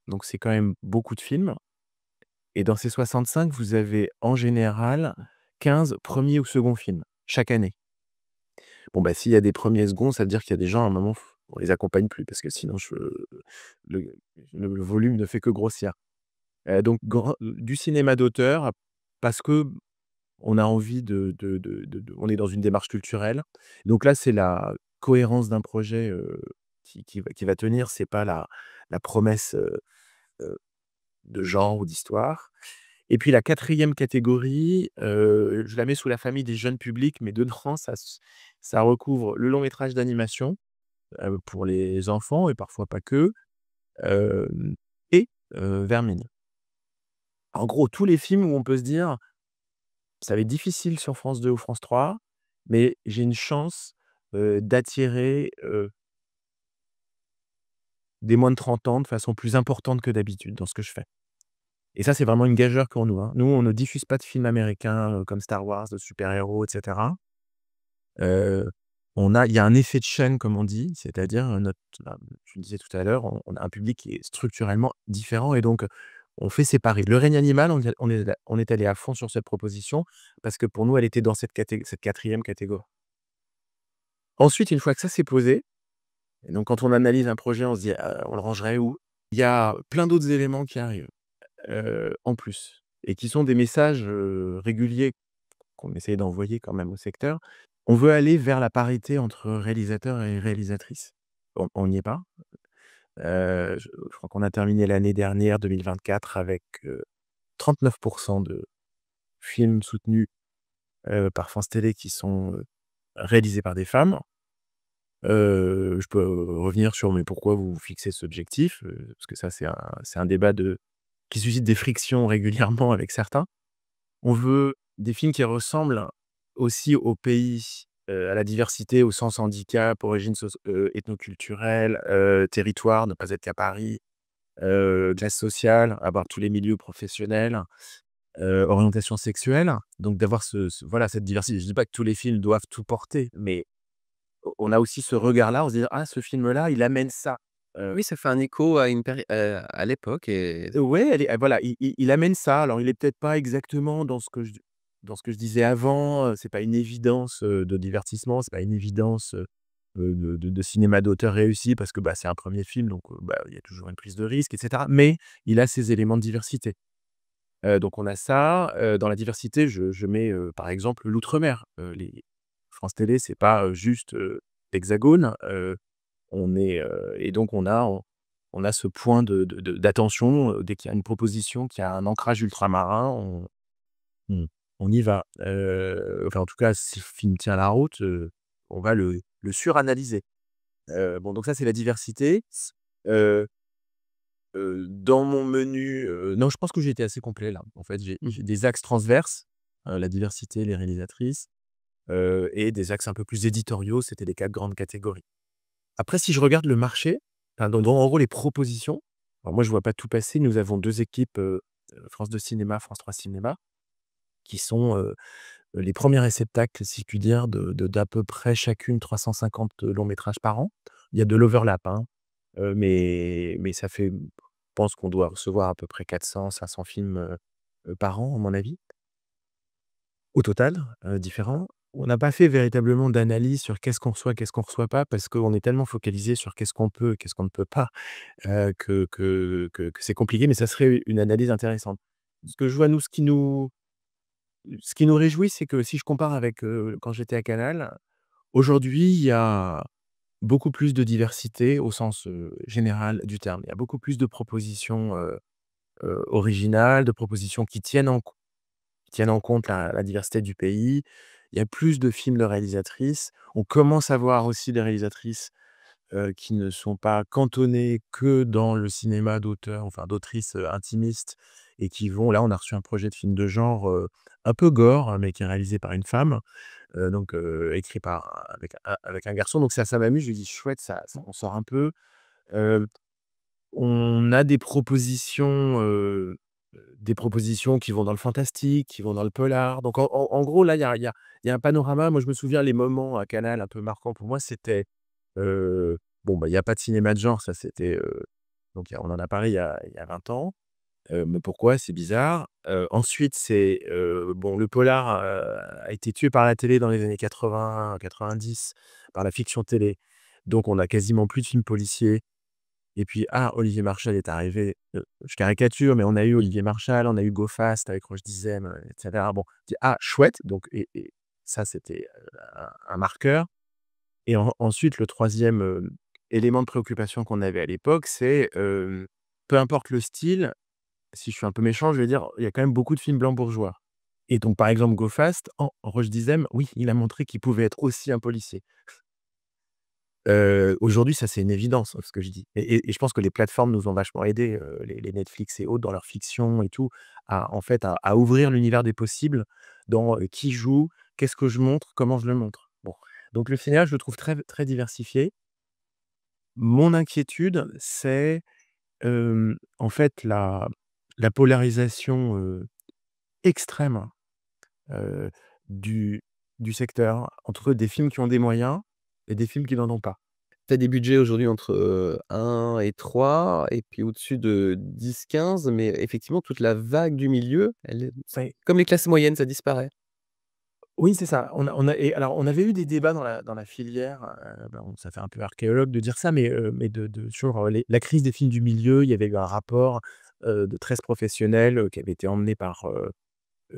donc c'est quand même beaucoup de films et dans ces 65, vous avez en général 15 premiers ou seconds films, chaque année. Bon, bah, s'il y a des premiers seconds, ça veut dire qu'il y a des gens à un moment, on les accompagne plus parce que sinon le le volume ne fait que grossir. Donc du cinéma d'auteur parce que on a envie on est dans une démarche culturelle. Donc là, c'est la cohérence d'un projet, qui va tenir, c'est pas la promesse, heu, de genre ou d'histoire. Et puis la quatrième catégorie, je la mets sous la famille des jeunes publics, mais dedans, ça recouvre le long métrage d'animation, pour les enfants et parfois pas que, hem et Vermine. En gros, tous les films où on peut se dire: ça va être difficile sur France 2 ou France 3, mais j'ai une chance, d'attirer, des moins de 30 ans de façon plus importante que d'habitude dans ce que je fais. Et ça, c'est vraiment une gageure pour nous, hein. Nous, on ne diffuse pas de films américains, comme Star Wars, de super-héros et cetera. Heu, il y a un effet de chaîne, comme on dit, c'est-à-dire, je le disais tout à l'heure, on a un public qui est structurellement différent et donc, on fait séparer. Le règne animal, on est allé à fond sur cette proposition parce que pour nous, elle était dans cette quatrième catégorie. Ensuite, une fois que ça c'est posé et donc quand on analyse un projet, on se dit: On le rangerait où?» Il y a plein d'autres éléments qui arrivent, en plus et qui sont des messages, réguliers qu'on essaye d'envoyer quand même au secteur. On veut aller vers la parité entre réalisateurs et réalisatrices. On n'y est pas. Je crois qu'on a terminé l'année dernière, 2024, avec, 39 de films soutenus, par France Télé qui sont, réalisés par des femmes. Je peux revenir sur: «Mais pourquoi vous fixez cet objectif?» Parce que ça, c'est un débat qui suscite des frictions régulièrement avec certains. On veut des films qui ressemblent aussi au pays, à la diversité au sens handicap, origine ethnoculturelle, territoire, ne pas être qu'à Paris, classe sociale, avoir tous les milieux professionnels, orientation sexuelle. Donc d'avoir voilà, cette diversité. Je dis pas que tous les films doivent tout porter, mais on a aussi ce regard-là, on se dit: «Ah, ce film-là, il amène ça». Oui, ça fait un écho à une à l'époque et Ouais, voilà, il amène ça. Alors, il est peut-être pas exactement dans ce que je disais avant, c'est pas une évidence, de divertissement, c'est pas une évidence, de cinéma d'auteur réussi parce que, bah, c'est un premier film donc, bah, il y a toujours une prise de risque et cetera. Mais il a ses éléments de diversité. Donc on a ça. Dans la diversité, je mets, par exemple, l'outre-mer. Les France Télé, c'est pas, juste, l'Hexagone. Et donc on a ce point d'attention, dès qu'il y a une proposition qui a un ancrage ultramarin, on on y va. Enfin, en tout cas, si le film tient la route, on va le suranalyser. Bon, donc ça, c'est la diversité. Heu dans mon menu, non, je pense que j'ai été assez complet là. En fait, j'ai des axes transverses, la diversité, les réalisatrices, et des axes un peu plus éditoriaux, c'était les 4 grandes catégories. Après, si je regarde le marché, enfin, en gros les propositions, alors moi je vois pas tout passer. Nous avons 2 équipes, France 2 Cinéma, France 3 Cinéma, qui sont, les premiers réceptacles, si je puis dire, d'à peu près chacune 350 longs métrages par an. Il y a de l'overlap, hein, mais ça fait, je pense qu'on doit recevoir à peu près 400-500 films, par an, à mon avis, au total, différents. On n'a pas fait véritablement d'analyse sur qu'est-ce qu'on reçoit, qu'est-ce qu'on reçoit pas, parce qu'on est tellement focalisé sur qu'est-ce qu'on peut et qu'est-ce qu'on ne peut pas, que c'est compliqué, mais ça serait une analyse intéressante. Ce que je vois, nous, ce qui nous réjouit, c'est que si je compare avec, quand j'étais à Canal, aujourd'hui, il y a beaucoup plus de diversité au sens, général du terme. Il y a beaucoup plus de propositions, originales, de propositions qui tiennent en compte la diversité du pays. Il y a plus de films de réalisatrices. On commence à voir aussi des réalisatrices, qui ne sont pas cantonnées que dans le cinéma d'auteur, enfin d'autrices, intimistes, et qui vont là, on a reçu un projet de film de genre, un peu gore, hein, mais qui est réalisé par une femme, donc écrit avec un garçon. Donc ça m'amuse, je me dis: «Chouette, ça on sort un peu». Heu, on a des propositions qui vont dans le fantastique, qui vont dans le polar. Donc en gros, là, il y a un panorama. Moi, je me souviens les moments à Canal un peu marquants pour moi, c'était, bon, bah, il y a pas de cinéma de genre, ça c'était, donc on en a parlé il y a 20 ans. Mais pourquoi? C'est bizarre. Ensuite, c'est, bon, le polar, a été tué par la télé dans les années 80-90, par la fiction télé. Donc on a quasiment plus de films policiers. Et puis, Olivier Marchal est arrivé, je caricature, mais on a eu Olivier Marchal, on a eu Go Fast avec Roche Dizem, et cetera. Bon, je dis: «Ah chouette», donc et ça c'était, un marqueur. Et ensuite le troisième élément de préoccupation qu'on avait à l'époque, c'est, peu importe le style, si je suis un peu méchant, je vais dire, il y a quand même beaucoup de films blancs bourgeois. Et donc par exemple Go Fast, Roche Dizem, oui, il a montré qu'il pouvait être aussi un policier. Aujourd'hui, ça, c'est une évidence, ce que je dis, et je pense que les plateformes nous ont vachement aidés, les Netflix et autres, dans leur fiction et tout, à en fait, à ouvrir l'univers des possibles dans, qui joue, qu'est-ce que je montre, comment je le montre. Bon, donc le cinéma, je le trouve très très diversifié. Mon inquiétude, c'est, en fait, la polarisation, extrême, heu, du secteur entre des films qui ont des moyens et des films qui n'en ont pas. Tu as des budgets aujourd'hui entre, 1 et 3 et puis au-dessus de 10-15, mais effectivement toute la vague du milieu, elle est Ouais. comme les classes moyennes, ça disparaît. Oui, c'est ça. On a et alors on avait eu des débats dans la filière, bon, ça fait un peu archéologue de dire ça, mais sur, la crise des films du milieu. Il y avait eu un rapport, de 13 professionnels, qui avait été emmené par,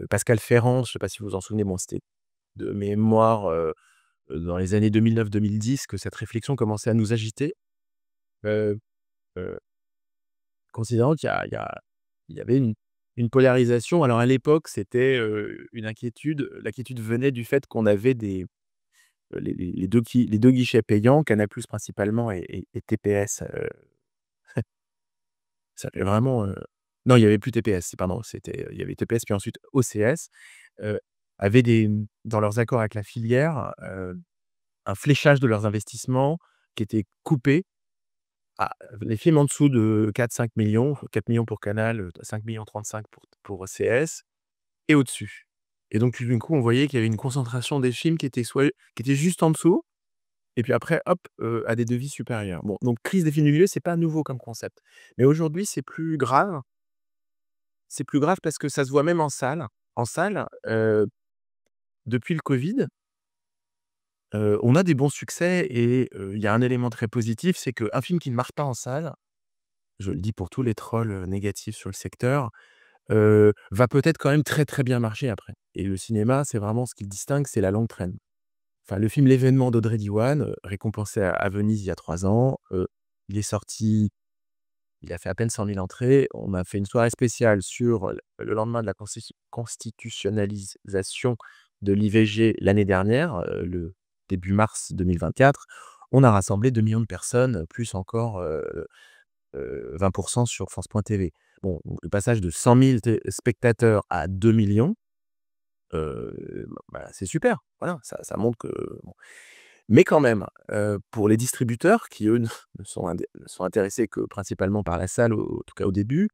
Pascal Ferrand. Je ne sais pas si vous vous en souvenez? Bon, c'était de mémoire, dans les années 2009-2010 que cette réflexion commençait à nous agiter, heu heu, considérant il y avait une polarisation. Alors à l'époque, c'était, une inquiétude. L'inquiétude venait du fait qu'on avait les 2 guichets payants, Canal+ principalement et TPS, ça fait vraiment, non, il y avait plus TPS, pardon, il y avait TPS puis ensuite OCS, heu, avaient dans leurs accords avec la filière, un fléchage de leurs investissements qui était coupé à les films en dessous de 4-5 millions, 4 millions pour Canal, 5,35 pour OCS, et au-dessus. Et donc tout d'un coup, on voyait qu'il y avait une concentration des films qui étaient juste en dessous, et puis après, hop, à des devis supérieurs. Bon, donc crise des films du milieu, c'est pas nouveau comme concept. Mais aujourd'hui, c'est plus grave. C'est plus grave parce que ça se voit même en salle. En salle, depuis le covid, on a des bons succès, et il y a un élément très positif, c'est qu'un film qui ne marche pas en salle, je le dis pour tous les trolls, négatifs sur le secteur, va peut-être quand même très, très bien marcher après. Et le cinéma, c'est vraiment ce qui le distingue, c'est la longue traîne. Enfin, le film L'événement d'Audrey Diwan, récompensé à Venise il y a 3 ans, il est sorti, il a fait à peine 100 000 entrées. On a fait une soirée spéciale sur le lendemain de la constitutionnalisation de l'IVG l'année dernière, le début mars 2024. On a rassemblé 2 millions de personnes, plus encore, 20 sur France.tv. Bon, donc le passage de 100 000 spectateurs à 2 millions, bah, c'est super. Voilà, ça montre que bon. Mais quand même, pour les distributeurs qui, eux, ne sont intéressés que principalement par la salle, au en tout cas au début,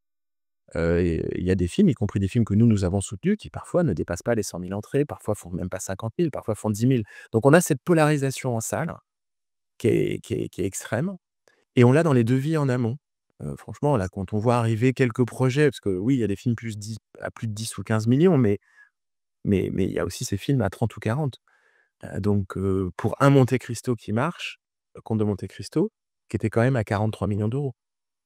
et il y a des films, y compris des films que nous avons soutenus, qui parfois ne dépassent pas les 100 000 entrées, parfois font même pas 50 000, parfois font 10 000. Donc on a cette polarisation en salle qui est extrême et on l'a dans les devis en amont. Franchement, là, quand on voit arriver quelques projets, parce que oui, il y a des films à plus de 10 ou 15 millions, mais il y a aussi ces films à 30 ou 40. Donc pour un Monte Cristo qui marche, Comte de Monte Cristo, qui était quand même à 43 millions d'euros.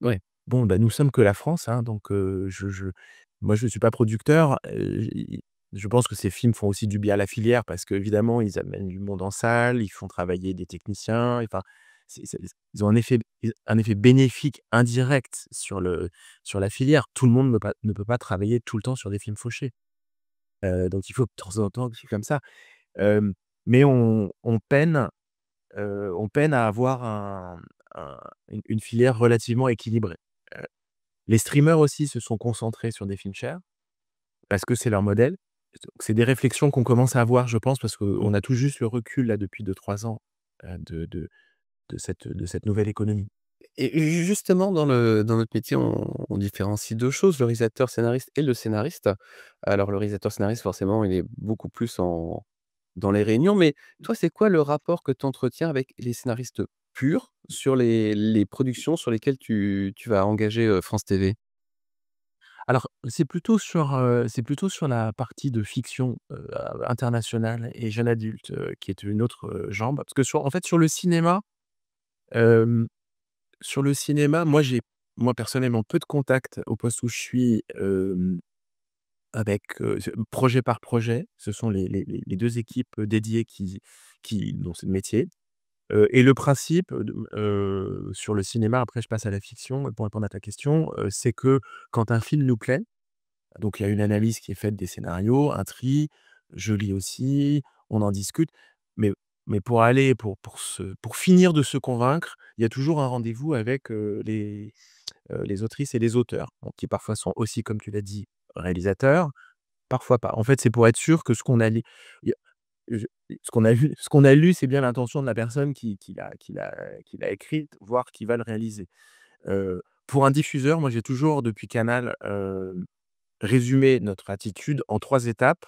Ouais. Bon, bah, nous sommes que la France, hein, donc moi, je ne suis pas producteur. Je pense que ces films font aussi du bien à la filière parce qu'évidemment, ils amènent du monde en salle, ils font travailler des techniciens. Enfin, ils ont un effet bénéfique indirect sur la filière. Tout le monde ne peut pas travailler tout le temps sur des films fauchés. Donc il faut de temps en temps que c'est comme ça. Hem, mais on peine à avoir une filière relativement équilibrée. Heu, les streamers aussi se sont concentrés sur des films chers, parce que c'est leur modèle. Donc c'est des réflexions qu'on commence à avoir, je pense, parce qu'on a tout juste le recul là depuis 2 3 ans, de cette nouvelle économie. Et justement, dans notre métier, on différencie 2 choses, le réalisateur-scénariste et le scénariste. Alors le réalisateur-scénariste, forcément, il est beaucoup plus dans les réunions, mais toi, c'est quoi le rapport que tu entretiens avec les scénaristes purs sur les productions sur lesquelles tu vas engager, France TV? Alors, c'est plutôt sur la partie de fiction, internationale et jeune adulte, qui est une autre, jambe. Parce que en fait, hem, sur le cinéma, moi personnellement peu de contacts au poste où je suis, avec, projet par projet. Ce sont les 2 équipes dédiées dont c'est le métier. Et le principe, sur le cinéma, après je passe à la fiction, pour répondre à ta question, c'est que quand un film nous plaît, donc il y a une analyse qui est faite des scénarios, un tri, je lis aussi, on en discute, mais pour finir de se convaincre, il y a toujours un rendez-vous avec, les autrices et les auteurs, donc qui parfois sont aussi, comme tu l'as dit, réalisateurs, parfois pas. En fait, c'est pour être sûr que ce qu'on a lu y a je ce qu'on a lu, c'est bien l'intention de la personne qui l'a écrite, voire qui va le réaliser. Pour un diffuseur, moi j'ai toujours depuis Canal, résumé notre attitude en 3 étapes.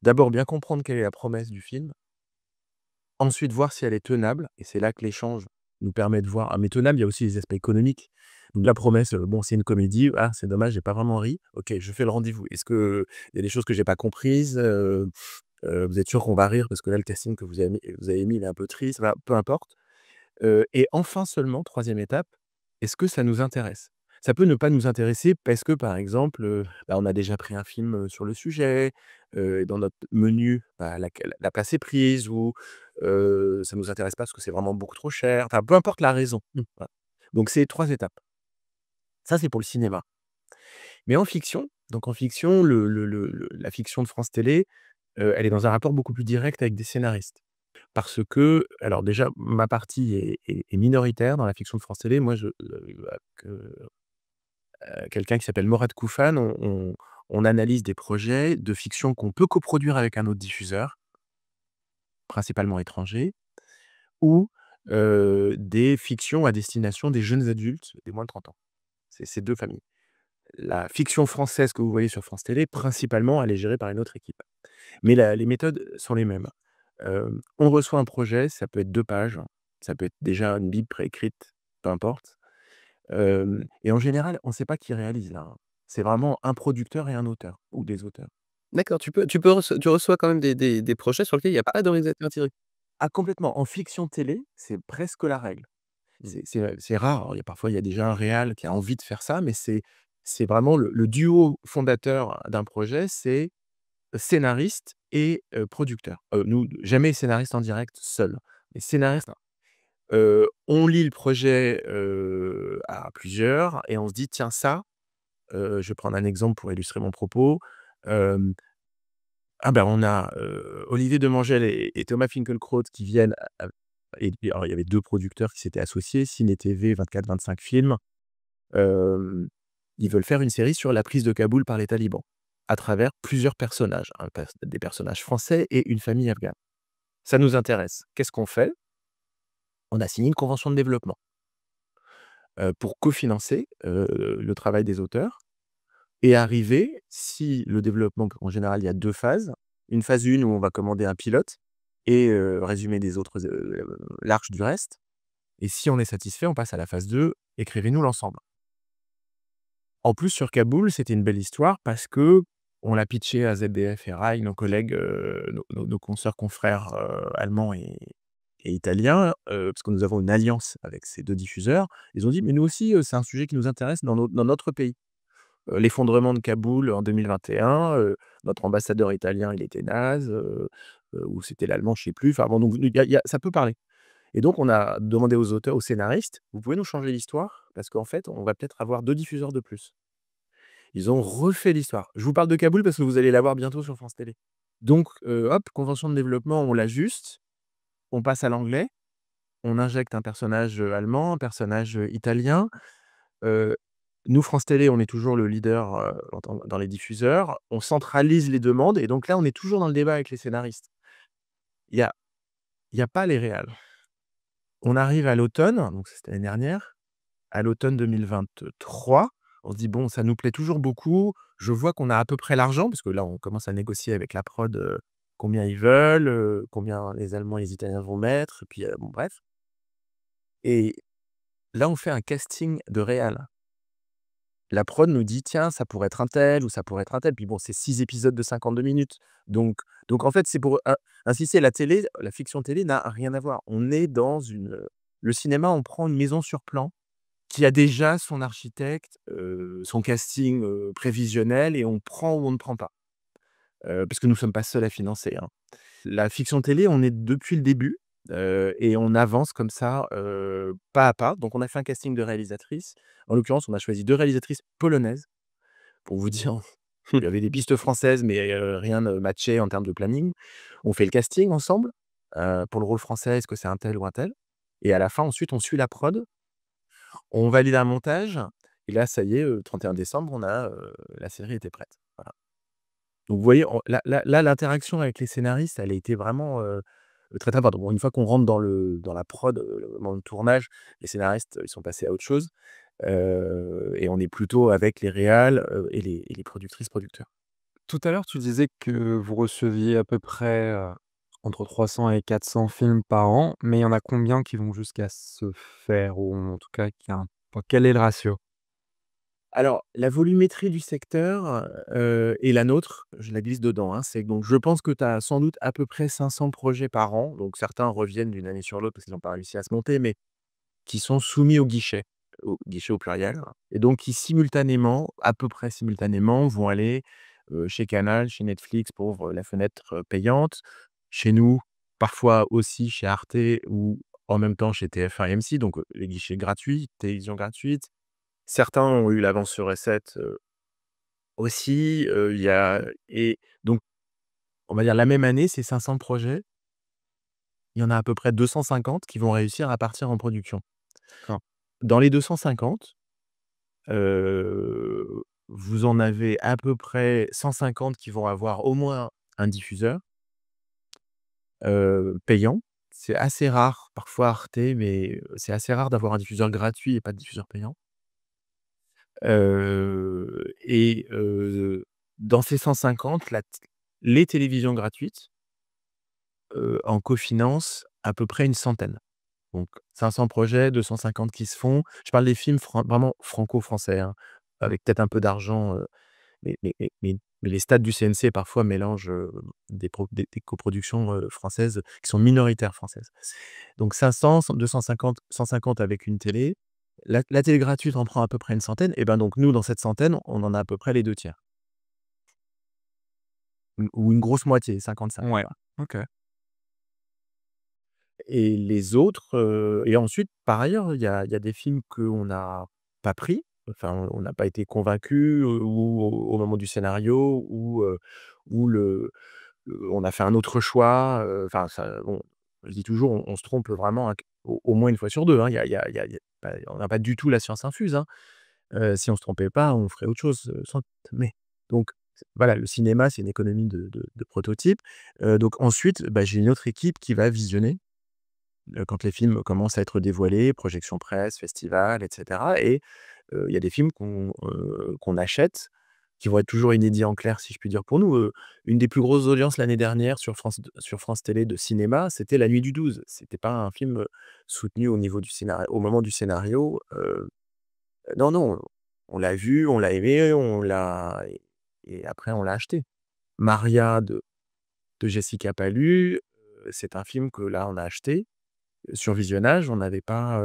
D'abord, bien comprendre quelle est la promesse du film. Ensuite, voir si elle est tenable et c'est là que l'échange nous permet de voir mais tenable, il y a aussi les aspects économiques. Donc la promesse, bon, c'est une comédie, ah, c'est dommage, j'ai pas vraiment ri. OK, je fais le rendez-vous. Est-ce qu'il y a des choses que j'ai pas comprises? Vous êtes sûr qu'on va rire parce que là, le casting que vous avez mis, il est un peu triste, enfin, peu importe. Et enfin seulement, troisième étape, est-ce que ça nous intéresse? Ça peut ne pas nous intéresser parce que, par exemple, bah, on a déjà pris un film, sur le sujet, dans notre menu, bah, la place est prise ou, ça nous intéresse pas parce que c'est vraiment beaucoup trop cher. Enfin, peu importe la raison. Voilà. Donc c'est 3 étapes. Ça, c'est pour le cinéma. Mais en fiction, donc en fiction, la fiction de France Télé, elle est dans un rapport beaucoup plus direct avec des scénaristes. Parce que alors déjà, ma partie est minoritaire dans la fiction de France Télé. Moi, avec, quelqu'un qui s'appelle Morad Koufan, on analyse des projets de fiction qu'on peut coproduire avec un autre diffuseur, principalement étranger, ou des fictions à destination des jeunes adultes, des moins de 30 ans. C'est ces 2 familles. La fiction française que vous voyez sur France Télé, principalement, elle est gérée par une autre équipe. Mais les méthodes sont les mêmes. On reçoit un projet, ça peut être 2 pages, ça peut être déjà une bible préécrite, peu importe. Et en général, on ne sait pas qui réalise là, hein. C'est vraiment un producteur et un auteur ou des auteurs. D'accord, tu reçois quand même des projets sur lesquels il y a pas de réalisateur direct? Ah complètement, en fiction télé, c'est presque la règle. Mmh. C'est rare. Alors, parfois, il y a déjà un réal qui a envie de faire ça, mais c'est vraiment le duo fondateur d'un projet, c'est scénariste et producteur. Nous, jamais scénariste en direct seul, mais scénariste. On lit le projet, à plusieurs et on se dit: «Tiens ça», je vais prendre un exemple pour illustrer mon propos. Hem, ah ben, on a, Olivier Demangel et Thomas Finkielkraut qui viennent a et alors il y avait 2 producteurs qui s'étaient associés, Ciné TV, 24-25 films. Hem, Ils veulent faire une série sur la prise de Kaboul par les talibans, à travers plusieurs personnages, des personnages français et une famille afghane. Ça nous intéresse. Qu'est-ce qu'on fait? On a signé une convention de développement, pour cofinancer, le travail des auteurs et arriver, si le développement en général, il y a 2 phases. Une phase 1 où on va commander un pilote et résumé des autres, l'arche du reste et si on est satisfait, on passe à la phase 2, écrivez-nous l'ensemble. En plus, sur Kaboul, c'était une belle histoire parce qu'on l'a pitché à ZDF et Rai, nos collègues, nos consoeurs, confrères, allemands et italiens, parce que nous avons une alliance avec ces 2 diffuseurs. Ils ont dit: «Mais nous aussi, c'est un sujet qui nous intéresse dans notre pays». L'effondrement de Kaboul en 2021, notre ambassadeur italien, il était naze, ou c'était l'allemand, je sais plus. Enfin bon, donc il y a ça peut parler et donc on a demandé aux auteurs, aux scénaristes: «Vous pouvez nous changer l'histoire? Parce qu'en fait, on va peut-être avoir 2 diffuseurs de plus». Ils ont refait l'histoire. Je vous parle de Kaboul parce que vous allez la voir bientôt sur France Télé. Donc, hop, convention de développement, on l'ajuste, on passe à l'anglais, on injecte un personnage, allemand, un personnage, italien. Heu, Nous, France Télé, on est toujours le leader, dans les diffuseurs. On centralise les demandes et donc là, on est toujours dans le débat avec les scénaristes. Il y a il y a pas les réals. On arrive à l'automne, donc c'était l'année dernière, à l'automne 2023, on se dit: «Bon, ça nous plaît toujours beaucoup». Je vois qu'on a à peu près l'argent, parce que là, on commence à négocier avec la prod, combien ils veulent, combien les Allemands et les Italiens vont mettre et puis, bon bref et là, on fait un casting de réal. La prod nous dit: «Tiens, ça pourrait être un tel ou ça pourrait être un tel». Puis bon, c'est 6 épisodes de 52 minutes. Donc en fait, c'est pour insister, la télé, la fiction télé n'a rien à voir. On est dans le cinéma, on prend une maison sur plan qui a déjà son architecte, son casting, prévisionnel et on prend ou on ne prend pas. Parce que nous ne sommes pas seuls à financer, hein. La fiction télé, on est depuis le début, et on avance comme ça, pas à pas. Donc on a fait un casting de réalisatrices. En l'occurrence, on a choisi 2 réalisatrices polonaises. Pour vous dire, il y avait des pistes françaises, mais rien ne matchait en termes de planning. On fait le casting ensemble, pour le rôle français, est-ce que c'est un tel ou un tel? Et à la fin, ensuite, on suit la prod, on valide un montage et là, ça y est, 31 décembre, la série était prête. Voilà. Donc vous voyez, là, l'interaction avec les scénaristes, elle a été vraiment, très importante. Bon, une fois qu'on rentre dans la prod, le moment de tournage, les scénaristes, ils sont passés à autre chose, et on est plutôt avec les réals, et les productrices, producteurs. Tout à l'heure, tu disais que vous receviez à peu près, entre 300 et 400 films par an, mais il y en a combien qui vont jusqu'à se faire ou en tout cas qui a un quel est le ratio? Alors, la volumétrie du secteur, et la nôtre, je la glisse dedans, hein. C'est donc je pense que tu as sans doute à peu près 500 projets par an, donc certains reviennent d'une année sur l'autre parce qu'ils n'ont pas réussi à se monter, mais qui sont soumis au guichet au pluriel et donc qui simultanément, à peu près simultanément, vont aller, chez Canal, chez Netflix pour, la fenêtre, payante, chez nous, parfois aussi chez Arte ou en même temps chez TF1 et M6, donc, les guichets gratuits, télévision gratuite. Certains ont eu l'avance sur recette, aussi, il y a et donc on va dire la même année, ces 500 projets, il y en a à peu près 250 qui vont réussir à partir en production. D'accord. Dans les 250, vous en avez à peu près 150 qui vont avoir au moins un diffuseur, payant. C'est assez rare, parfois Arte, mais, c'est assez rare d'avoir un diffuseur gratuit et pas de diffuseur payant. Dans ces 150, les télévisions gratuites, en cofinancent à peu près une centaine. Donc 500 projets, 250 qui se font. Je parle des films vraiment franco-français, hein, avec peut-être un peu d'argent, mais les stats du CNC parfois mélangent, des coproductions, françaises qui sont minoritaires françaises. Donc 500, 250, 150 avec une télé. La télé gratuite en prend à peu près une centaine et ben, donc nous, dans cette centaine, on en a à peu près les 2/3. Ou une grosse moitié, 55, Ouais, voilà. OK. Et les autres, et ensuite, par ailleurs, il y a des films qu'on n'a pas pris, enfin, on n'a pas été convaincus, ou au moment du scénario, ou on a fait un autre choix, enfin ça bon, je dis toujours, on se trompe vraiment au moins une fois sur deux, hein. Il y a pas on n'a pas du tout la science infuse, hein. Si on se trompait pas, on ferait autre chose, sans doute, mais donc voilà, le cinéma, c'est une économie de prototypes. Donc ensuite, bah, j'ai une autre équipe qui va visionner, quand les films commencent à être dévoilés, projection presse, festival et cetera, et il y a des films qu'on achète, qui vont être toujours inédits en clair, si je puis dire pour nous. Une des plus grosses audiences l'année dernière sur France Télé de cinéma, c'était La Nuit du 12. C'était pas un film, soutenu au niveau du scénario au moment du scénario, non, non, on l'a vu, on l'a aimé, on l'a et après on l'a acheté. Maria de Jessica Pallu, c'est un film que là, on a acheté. Sur visionnage, on n'avait pas,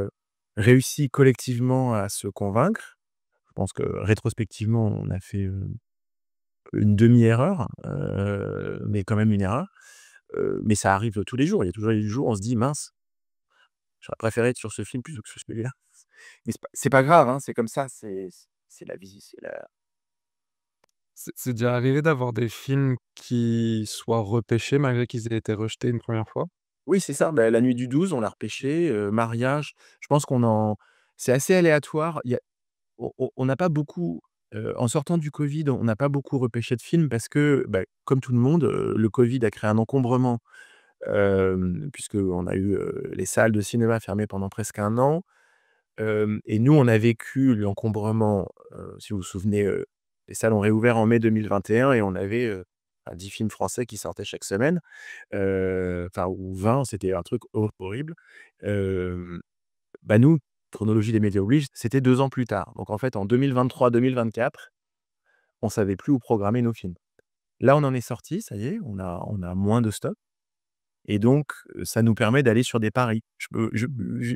réussi collectivement à se convaincre. Je pense que rétrospectivement, on a fait, une demi-erreur, mais quand même une erreur. Mais ça arrive tous les jours. Il y a toujours des jours où on se dit: «Mince, j'aurais préféré être sur ce film plutôt que sur celui-là». Mais c'est pas grave, hein, c'est comme ça, c'est la vie, c'est la C'est déjà arrivé d'avoir des films qui soient repêchés malgré qu'ils aient été rejetés une première fois? oui, c'est ça, bah, La Nuit du 12, on l'a repêché, Mariage, je pense qu'on en c'est assez aléatoire. Il y a on n'a pas beaucoup, en sortant du covid, on n'a pas beaucoup repêché de films parce que, bah, comme tout le monde, le covid a créé un encombrement, puisqu'on a eu, les salles de cinéma fermées pendant presque un an, et nous, on a vécu l'encombrement, si vous vous souvenez, les salles ont réouvert en mai 2021 et on avait, 10 films français qui sortaient chaque semaine, enfin ou 20, c'était un truc horrible. Hem, Bah, nous, chronologie des médias oblige, c'était 2 ans plus tard. Donc en fait, en 2023-2024, on savait plus où programmer nos films. Là, on en est sorti, ça y est, on a moins de stock et donc ça nous permet d'aller sur des paris. Je peux je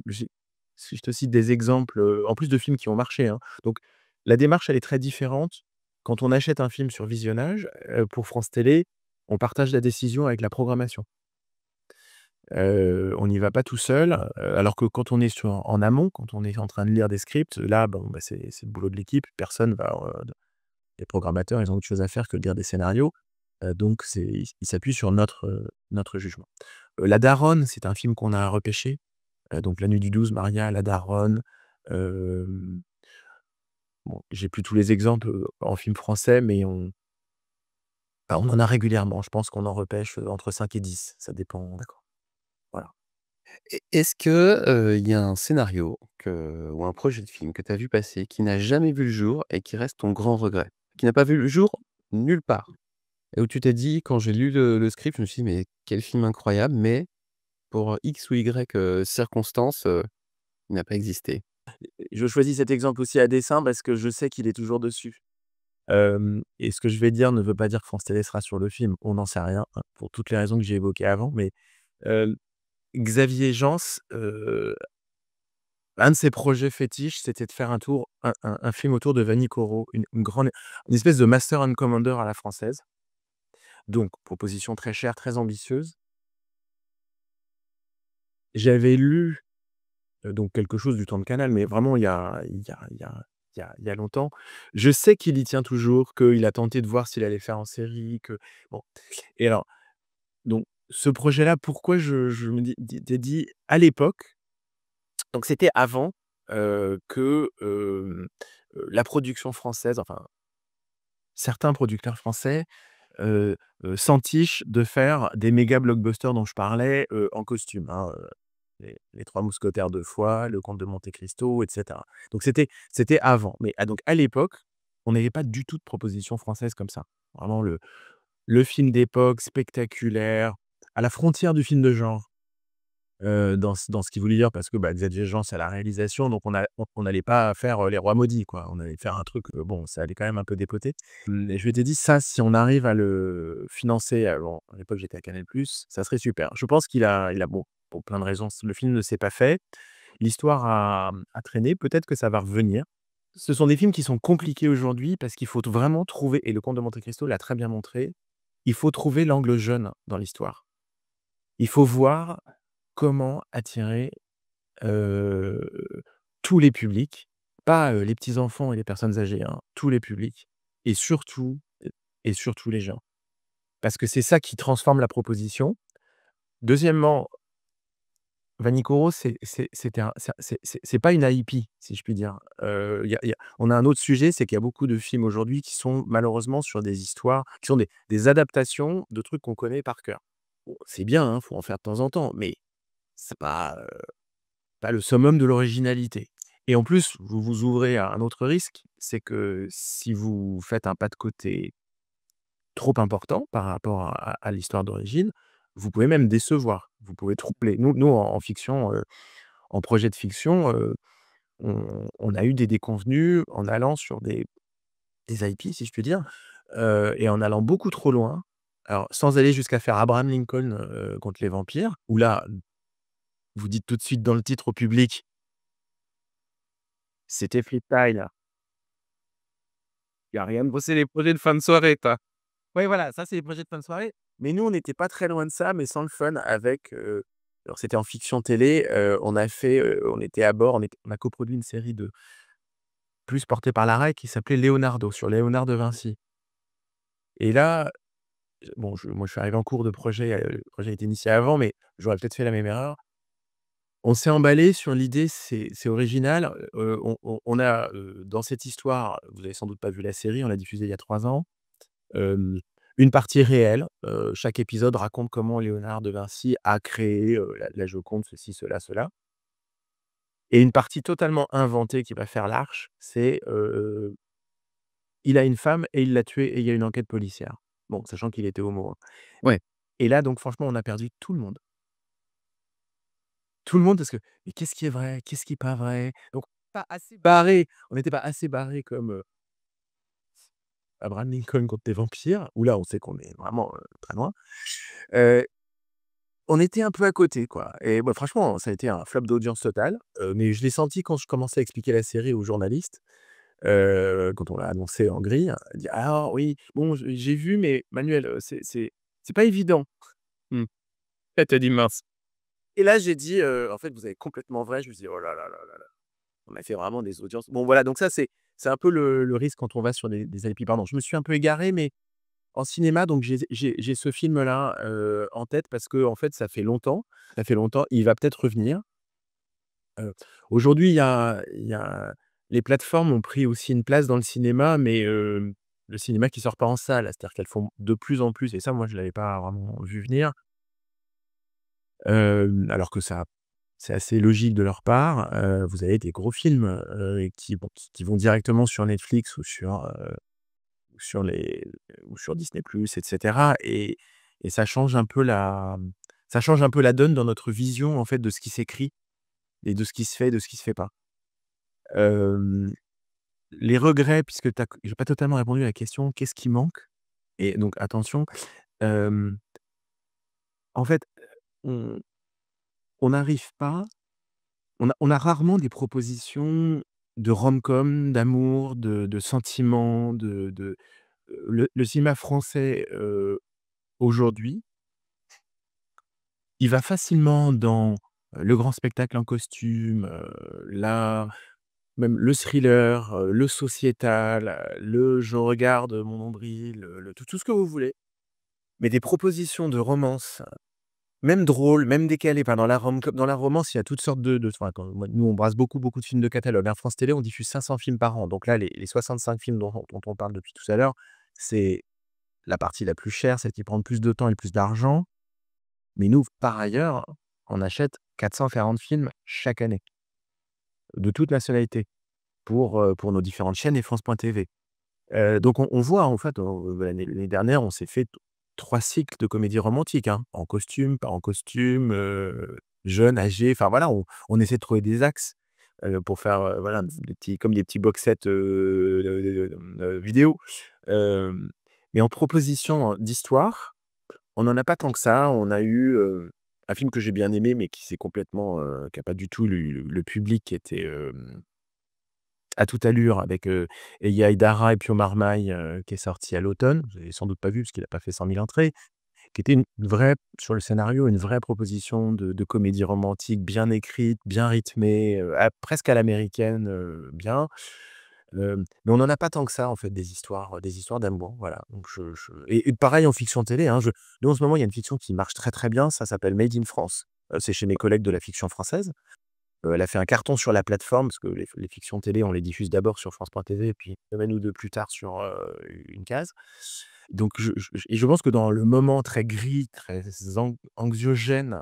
j'ai si je te cite des exemples, en plus de films qui ont marché, hein. Donc la démarche, elle est très différente. Quand on achète un film sur visionnage, pour France Télé, on partage la décision avec la programmation. On n'y va pas tout seul, alors que quand on est en amont, quand on est en train de lire des scripts, là, bon, bah, c'est le boulot de l'équipe. Personne va, les programmateurs, ils ont autre chose à faire que de lire des scénarios, donc ils s'appuient sur notre jugement. La Daronne, c'est un film qu'on a repêché, donc La Nuit du 12, Maria, La Daronne, hem, bon, j'ai plus tous les exemples, en film français, mais on en a régulièrement. Je pense qu'on en repêche, entre 5 et 10, ça dépend. D'accord. Voilà. Et est-ce que, il y a un scénario ou un projet de film que tu as vu passer, qui n'a jamais vu le jour et qui reste ton grand regret? Qui n'a pas vu le jour nulle part et où tu t'es dit: «Quand j'ai lu le script, je me suis dit: "Mais quel film incroyable", mais pour X ou Y, circonstances, il n'a pas existé"?» Je choisis cet exemple aussi à dessein parce que je sais qu'il est toujours dessus. Et ce que je vais dire ne veut pas dire que France Télé sera sur le film, on n'en sait rien, hein, pour toutes les raisons que j'ai évoquées avant, mais, heu, Xavier Gans, un de ses projets fétiches, c'était de faire un film autour de Vanikoro, une espèce de Master and Commander à la française. Donc proposition très chère, très ambitieuse. J'avais lu, donc quelque chose du temps de Canal, mais vraiment il y a longtemps. Je sais qu'il y tient toujours, qu'il a tenté de voir s'il allait faire en série, que bon, et alors donc ce projet-là, pourquoi je me t'ai dit à l'époque, donc c'était avant, que, la production française, enfin certains producteurs français, s'entichent de faire des méga blockbusters dont je parlais, en costume, hein, les 3 mousquetaires 2 fois, Le Comte de Monte Cristo et cetera. Donc c'était avant, mais donc à l'époque, on n'avait pas du tout de proposition française comme ça. Vraiment le film d'époque spectaculaire, à la frontière du film de genre. Dans ce qu'il voulait dire parce que, bah, Xavier Jean, c'est à la réalisation, donc on n'allait pas faire, Les Rois maudits, quoi. On allait faire un truc, bon, ça allait quand même un peu dépoter. Et je m'étais dit: «Ça, si on arrive à le financer», bon, à l'époque, j'étais à Canal+, ça serait super. Je pense qu'il a bon, pour plein de raisons, le film ne s'est pas fait. l'histoire a traîné, peut-être que ça va revenir. Ce sont des films qui sont compliqués aujourd'hui parce qu'il faut vraiment trouver et Le Comte de Monte Cristo l'a très bien montré, il faut trouver l'angle jeune dans l'histoire. Il faut voir comment attirer, heu, tous les publics, pas, les petits enfants et les personnes âgées, hein, tous les publics et surtout les jeunes. Parce que c'est ça qui transforme la proposition. Deuxièmement, Vanikoro, c'était un c'est pas une IP, si je puis dire. On a un autre sujet, c'est qu'il y a beaucoup de films aujourd'hui qui sont malheureusement sur des histoires qui sont des adaptations de trucs qu'on connaît par cœur. Bon, c'est bien, hein, faut en faire de temps en temps, mais c'est pas le summum de l'originalité et en plus, vous vous ouvrez à un autre risque, c'est que si vous faites un pas de côté trop important par rapport à l'histoire d'origine, vous pouvez même décevoir, vous pouvez troubler. Nous en fiction, en projet de fiction, on a eu des déconvenues en allant sur des IP, si je puis dire, et en allant beaucoup trop loin. Alors, sans aller jusqu'à faire Abraham Lincoln, contre les vampires, où là, vous dites tout de suite dans le titre au public: «C'était freestyle». Il y a rien de beau, c'est les projets de fin de soirée, toi. Ouais, voilà, ça, c'est les projets de fin de soirée. Mais nous, on n'était pas très loin de ça, mais sans le fun avec, alors c'était en fiction télé, on a fait, on était à bord, on a coproduit une série de plus portée par la RAI qui s'appelait Leonardo, sur Léonard de Vinci. Et là, bon, moi, je suis arrivé en cours de projet, le projet a été initié avant, mais j'aurais peut-être fait la même erreur. On s'est emballé sur l'idée, c'est original, on a, dans cette histoire, vous avez sans doute pas vu la série, on l'a diffusée il y a 3 ans. Hem, une partie réelle, chaque épisode raconte comment Léonard de Vinci a créé, la Joconde, ceci, cela, cela. Et une partie totalement inventée qui va faire l'arche, c'est, il a une femme et il l'a tuée et il y a une enquête policière. Bon, sachant qu'il était homo, hein. Ouais. Et là, donc franchement, on a perdu tout le monde. Tout le monde parce que: «Mais qu'est-ce qui est vrai? Qu'est-ce qui est pas vrai?» Donc pas assez barré, on n'était pas assez barré comme, Abraham Lincoln contre les vampires, où là, on sait qu'on est vraiment, très loin. Heu, on était un peu à côté, quoi et bah, franchement, ça a été un flop d'audience total, mais je l'ai senti quand je commençais à expliquer la série aux journalistes, quand on l'a annoncé en grille. Elle dit: «Alors oui, bon, j'ai vu, mais Manuel, c'est pas évident». Mmh. Elle t'a dit: «Mince». Et là, j'ai dit: «En fait, vous avez complètement vrai». Je me suis dit: «Oh là là là là là». On a fait vraiment des audiences bon voilà, donc ça, c'est un peu le risque quand on va sur des IP. Pardon, je me suis un peu égaré, mais en cinéma, donc j'ai ce film-là, en tête parce qu'en fait, ça fait longtemps, il va peut-être revenir. Heu, aujourd'hui, il y a les plateformes ont pris aussi une place dans le cinéma, mais le cinéma qui sort pas en salle, c'est-à-dire qu'elles font de plus en plus et ça, moi, je l'avais pas vraiment vu venir, alors que ça c'est assez logique de leur part. Vous avez des gros films, qui vont directement sur Netflix ou sur Disney+ et cetera et ça change un peu la donne dans notre vision, en fait, de ce qui s'écrit et de ce qui se fait, de ce qui se fait pas. Hem, les regrets, puisque j'ai pas totalement répondu à la question: «Qu'est-ce qui manque?» Et donc attention, hem, en fait, on on n'arrive pas on a rarement des propositions de rom-com, d'amour, de sentiments, le cinéma français, aujourd'hui, il va facilement dans, le grand spectacle en costume, l'art, même le thriller, le sociétal, le «je regarde mon nombril», le tout ce que vous voulez. Mais des propositions de romance, même drôles, même décalées, enfin dans la romance, il y a toutes sortes enfin, nous on brasse beaucoup, beaucoup de films de catalogue, hein. France Télé, on diffuse 500 films par an. Donc là, les 65 films dont on parle depuis tout à l'heure, c'est la partie la plus chère, celle qui prend le plus de temps et le plus d'argent. Mais nous, par ailleurs, on achète 440 films chaque année, de toute nationalité, pour nos différentes chaînes et France.tv. Donc on voit en fait, l'année dernière, on s'est fait 3 cycles de comédies romantiques, hein, en costume, pas en costume, jeunes, âgés, enfin voilà, on essaie de trouver des axes, pour faire, voilà, des petits box sets, vidéo. Hem, mais en proposition d'histoire, on n'en a pas tant que ça. On a eu, un film que j'ai bien aimé, mais qui s'est complètement, qui a pas du tout le public qui était, à toute allure avec, Eya Aidara et Pio Marmaille, qui est sorti à l'automne. Vous avez sans doute pas vu parce qu'il a pas fait 100 000 entrées, qui était une vraie sur le scénario, une vraie proposition de comédie romantique bien écrite, bien rythmée, presque à l'américaine, bien. Mais on n'en a pas tant que ça en fait des histoires d'amour, voilà. Donc et pareil en fiction télé, hein, nous en ce moment, il y a une fiction qui marche très, très bien, ça s'appelle Made in France. C'est chez mes collègues de la fiction française. Elle a fait un carton sur la plateforme parce que les fictions télé, on les diffuse d'abord sur France.tv et puis une semaine ou 2 plus tard sur, une case. Donc je pense que dans le moment très gris, très anxiogène,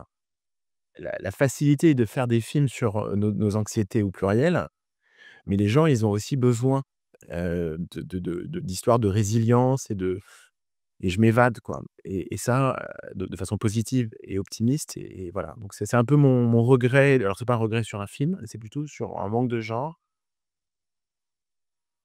la facilité de faire des films sur, nos anxiétés au pluriel, mais les gens, ils ont aussi besoin, d'histoires de résilience et je m'évade quoi et ça, de façon positive et optimiste et voilà. Donc c'est un peu mon regret. Alors c'est pas un regret sur un film, c'est plutôt sur un manque de genre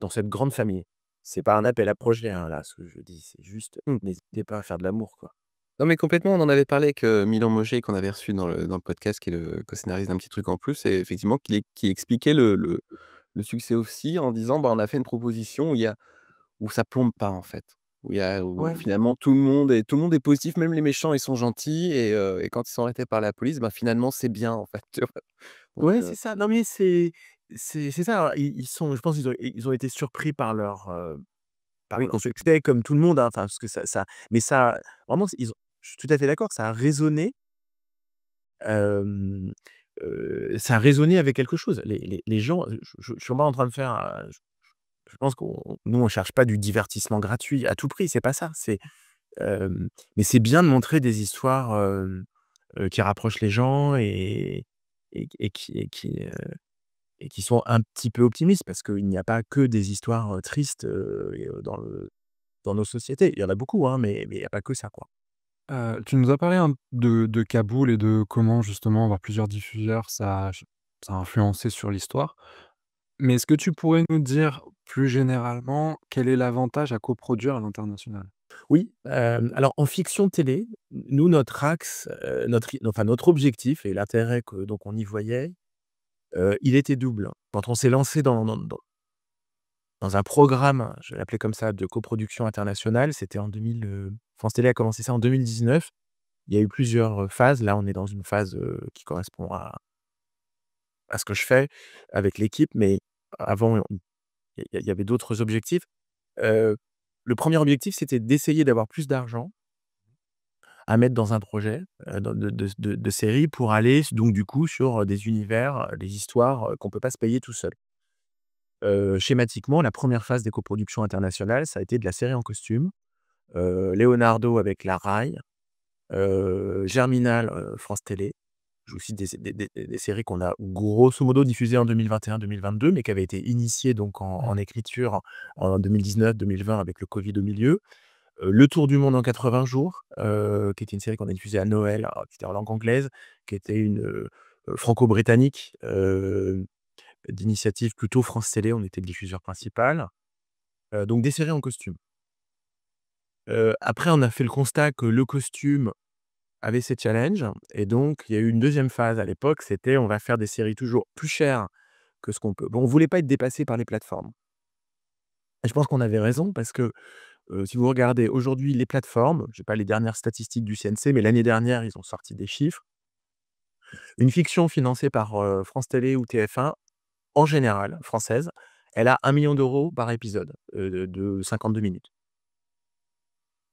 dans cette grande famille. C'est pas un appel à projet, hein, là, ce que je dis, c'est juste, Mmh. n'hésitez pas à faire de l'amour, quoi. Non, mais complètement, on en avait parlé avec, Milan Moget qu'on avait reçu dans le podcast, qui est le co-scénariste d'Un petit truc en plus et effectivement qui expliquait le succès aussi en disant: «Bah, on a fait une proposition où ça plombe pas en fait, où Ouais. finalement tout le monde est positif, même les méchants ils sont gentils et quand ils sont arrêtés par la police, bah, finalement c'est bien en fait», tu vois? Donc Ouais, c'est ça. Non, mais c'est ça. Alors, ils sont je pense ils ont été surpris par oui, leur succès comme tout le monde, hein, enfin, parce que mais ça vraiment, ils ont je suis tout à fait d'accord, ça a résonné, hem, ça a résonné avec quelque chose. Les gens, je suis pas en train de faire, je pense qu'on nous, on cherche pas du divertissement gratuit à tout prix, c'est pas ça. Mais c'est bien de montrer des histoires, qui rapprochent les gens et qui sont un petit peu optimistes parce qu'il n'y a pas que des histoires, tristes, dans nos sociétés. Il y en a beaucoup, hein, mais il y a pas que ça, quoi. Tu nous as parlé de Kaboul et de comment justement avoir plusieurs diffuseurs, ça a influencé sur l'histoire. Mais est-ce que tu pourrais nous dire plus généralement quel est l'avantage à coproduire à l'international? Oui, alors en fiction télé, nous notre axe, notre objectif et l'intérêt que donc on y voyait, il était double. Quand on s'est lancé dans un programme, je vais l'appeler comme ça, de coproduction internationale, c'était en 2000, France Télé a commencé ça en 2019. Il y a eu plusieurs, phases. Là, on est dans une phase, qui correspond à ce que je fais avec l'équipe, mais avant, il y avait d'autres objectifs. Heu, le premier objectif, c'était d'essayer d'avoir plus d'argent à mettre dans un projet, dans de série pour aller donc du coup sur, des univers, des histoires, qu'on peut pas se payer tout seul. Schématiquement, la première phase des coproductions internationales, ça a été de la série en costume, Leonardo avec la Rai, Germinal, France Télé. Je vous cite des séries qu'on a grosso modo diffusées en 2021-2022, mais qui avaient été initiées donc en écriture en 2019-2020 avec le Covid au milieu. Le tour du monde en 80 jours, qui était une série qu'on a diffusée à Noël, qui était en langue anglaise, qui était une, franco-britannique, d'initiative plutôt France Télé, on était le diffuseur principal. Donc des séries en costume. Après on a fait le constat que le costume avait ses challenges et donc il y a eu une deuxième phase à l'époque, c'était on va faire des séries toujours plus chères que ce qu'on peut bon, on voulait pas être dépassé par les plateformes et je pense qu'on avait raison parce que, si vous regardez aujourd'hui les plateformes, j'ai pas les dernières statistiques du CNC, mais l'année dernière, ils ont sorti des chiffres. Une fiction financée par, France Télé ou TF1, en général, française, elle a 1 000 000 € par épisode, de 52 minutes.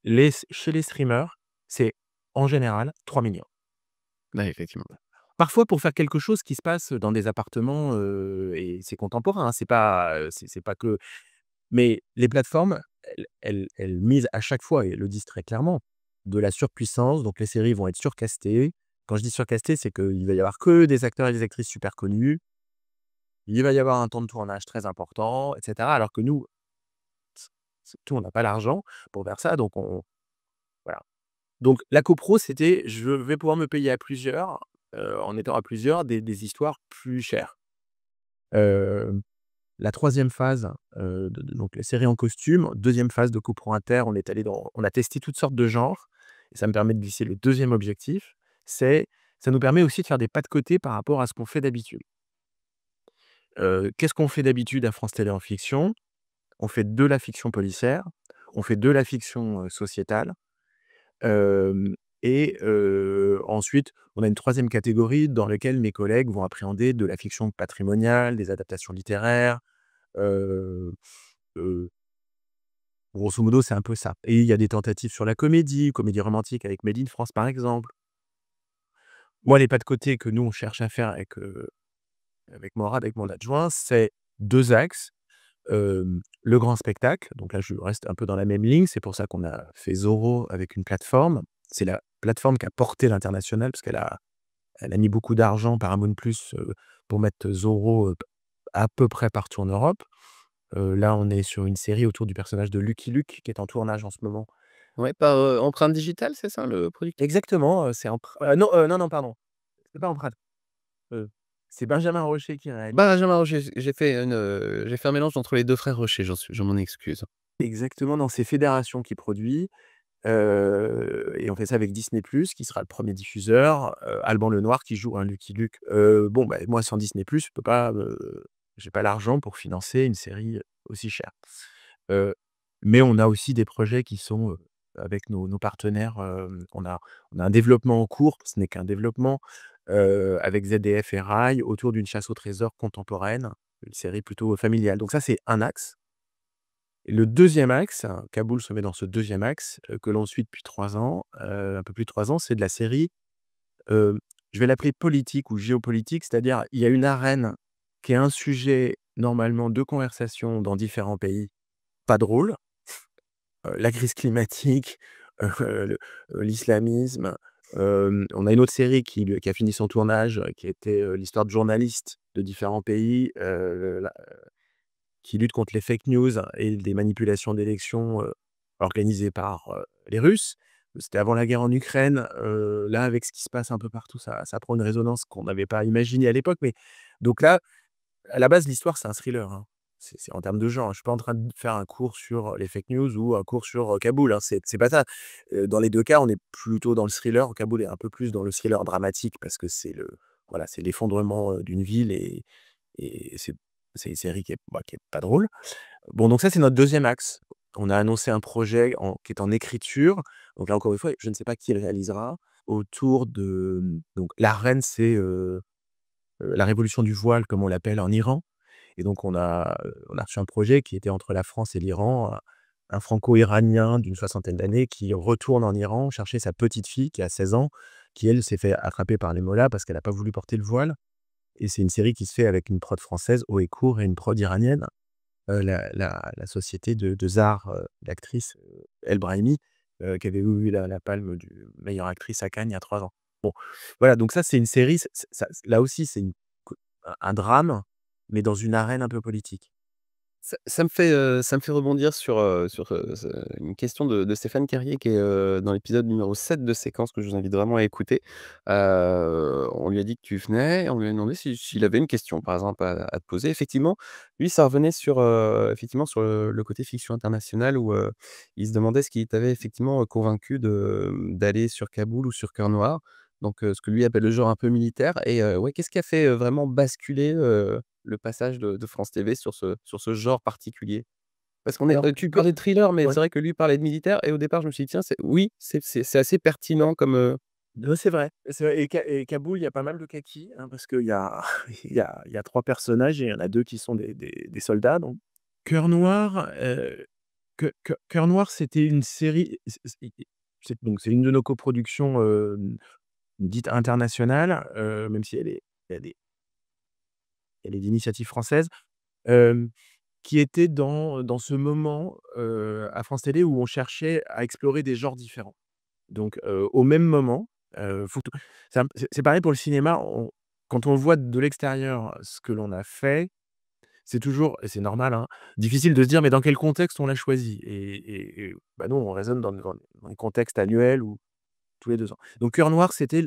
Chez les streamers, c'est en général 3 millions. ouais, effectivement. Parfois pour faire quelque chose qui se passe dans des appartements, et c'est contemporain, hein, c'est pas que mais les plateformes, elles misent à chaque fois et elles le disent très clairement, de la surpuissance, donc les séries vont être surcastées. Quand je dis surcastées, c'est qu'il va y avoir que des acteurs et des actrices super connus. Il va y avoir un temps de tournage très important et cetera. Alors que nous, surtout on n'a pas l'argent pour faire ça, donc voilà. Donc la copro, c'était je vais pouvoir me payer à plusieurs, en étant à plusieurs, des histoires plus chères. Heu, la troisième phase, donc les séries en costume, deuxième phase de copro inter, on a testé toutes sortes de genres et ça me permet de glisser le deuxième objectif, c'est ça nous permet aussi de faire des pas de côté par rapport à ce qu'on fait d'habitude. Qu'est-ce qu'on fait d'habitude à France Télé en fiction? On fait de la fiction policière, on fait de la fiction, sociétale, hem ensuite, on a une troisième catégorie dans laquelle mes collègues vont appréhender de la fiction patrimoniale, des adaptations littéraires, heu heu, grosso modo, c'est un peu ça et il y a des tentatives sur la comédie romantique avec Made in France, par exemple. Moi, les pas de côté que nous, on cherche à faire avec Morad, avec mon adjoint, c'est 2 axes. Le grand spectacle, donc là, je reste un peu dans la même ligne. C'est pour ça qu'on a fait Zorro avec une plateforme. C'est la plateforme qui a porté l'international parce qu'elle a mis beaucoup d'argent, Paramount+, pour mettre Zorro, à peu près partout en Europe. Là, on est sur une série autour du personnage de Lucky Luke qui est en tournage en ce moment. Ouais, par, empreinte digitale, c'est ça le produit? Exactement, c'est non, non, pardon, c'est pas Empreinte, c'est Benjamin Rocher qui réalise. Benjamin Rocher, j'ai fait un mélange entre les 2 frères Rocher, je m'en excuse. Exactement, non, c'est Fédération qui produit. Et on fait ça avec Disney+, qui sera le premier diffuseur, Alban Lenoir qui joue un Lucky Luke. Bon, bah, moi sans Disney+, je peux pas, j'ai pas l'argent pour financer une série aussi chère. Heu, mais on a aussi des projets qui sont, avec nos partenaires, on a un développement en cours, ce n'est qu'un développement, avec ZDF et Rai autour d'une chasse au trésor contemporaine, une série plutôt familiale. Donc ça, c'est un axe. Et le deuxième axe, Kaboul se met dans ce deuxième axe, que l'on suit depuis 3 ans, un peu plus de 3 ans, c'est de la série, heu, je vais l'appeler politique ou géopolitique, c'est-à-dire il y a une arène qui est un sujet normalement de conversation dans différents pays, pas drôle, la crise climatique, le l'islamisme, on a une autre série qui a fini son tournage, qui était, l'histoire de journalistes de différents pays, qui lutte contre les fake news et des manipulations d'élections, organisées par, les Russes. C'était avant la guerre en Ukraine, là, avec ce qui se passe un peu partout, ça prend une résonance qu'on n'avait pas imaginée à l'époque, mais donc là, à la base, l'histoire, c'est un thriller, hein. C'est en termes de genre, je suis pas en train de faire un cours sur les fake news ou un cours sur, Kaboul, hein, c'est pas ça. Dans les 2 cas, on est plutôt dans le thriller. Kaboul est un peu plus dans le thriller dramatique parce que voilà, c'est l'effondrement, d'une ville et c'est une série qui est pas drôle. Bon, donc ça, c'est notre deuxième axe. On a annoncé un projet qui est en écriture. Donc là, encore une fois, je ne sais pas qui le réalisera. Autour de, donc la reine, c'est, la révolution du voile, comme on l'appelle en Iran. Et donc on a reçu un projet qui était entre la France et l'Iran, un franco-iranien d'une soixantaine d'années qui retourne en Iran chercher sa petite fille qui a 16 ans, qui elle s'est fait attraper par les mollahs parce qu'elle a pas voulu porter le voile. Et c'est une série qui se fait avec une prod française, Haut et Court, et une prod iranienne. La société de Zahar, l'actrice, El Brahimi, qui avait eu la palme du meilleure actrice à Cannes il y a 3 ans. Bon, voilà, donc ça, c'est une série, ça là aussi, c'est un drame, mais dans une arène un peu politique. Ça me fait rebondir sur, ce une question de Stéphane Carrier qui est, dans l'épisode numéro 7 de Séquence que je vous invite vraiment à écouter. On lui a dit que tu venais, on lui a demandé s'il avait une question, par exemple, à te poser. Effectivement, lui, ça revenait sur, effectivement, sur le côté fiction internationale où, il se demandait ce qui t'avait effectivement, convaincu d'aller sur Kaboul ou sur Cœur Noir. Donc, ce que lui appelle le genre un peu militaire et ouais, qu'est-ce qui a fait, vraiment basculer, le passage de France TV sur ce genre particulier? Parce qu'on est Alors, tu parlais de thriller, mais ouais, c'est vrai que lui parlait de militaire et au départ, je me suis dit: «Tiens, c'est oui, c'est assez pertinent comme, non, c'est vrai et Kaboul, il y a pas mal de kakis, hein, parce qu'il y a il y a 3 personnages et il y en a 2 qui sont des soldats, donc Cœur Noir, Cœur Noir, c'était une série, c'est une de nos coproductions, dites internationales, même si elle est d'initiative française, hem, qui était dans ce moment, à France Télé où on cherchait à explorer des genres différents. Donc, au même moment, faut t c'est pareil pour le cinéma, quand on voit de l'extérieur ce que l'on a fait, c'est toujours, et c'est normal, hein, difficile de se dire: «Mais dans quel contexte on l'a choisi?» Et bah, nous, on raisonne dans les contextes annuels ou tous les 2 ans. Donc Cœur Noir, c'était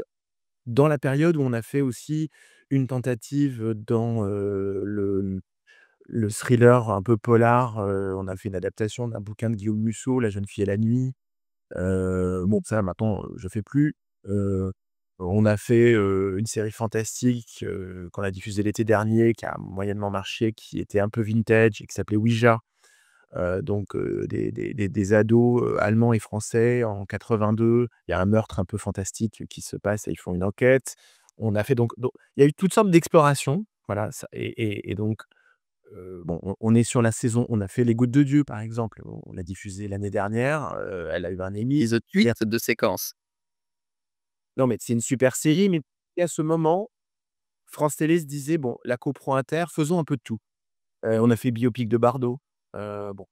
dans la période où on a fait aussi une tentative dans, le thriller un peu polar, on a fait une adaptation d'un bouquin de Guillaume Musso, La jeune fille et la nuit. Bon, ça maintenant, je fais plus. Heu, On a fait, une série fantastique, qu'on a diffusée l'été dernier, qui a moyennement marché, qui était un peu vintage et qui s'appelait Ouija. Donc des ados, allemands et français en 82. Il y a un meurtre un peu fantastique qui se passe et ils font une enquête. On a fait donc il y a eu toutes sortes d'explorations, voilà, ça et donc bon, on est sur la saison on a fait Les Gouttes de Dieu, par exemple, on l'a diffusée l'année dernière, elle a eu un Emmy. Épisode 8 de séquence. Non, mais c'est une super série, mais à ce moment, France Télé se disait: «Bon, la copro Inter, faisons un peu de tout». On a fait biopic de Bardot, bon.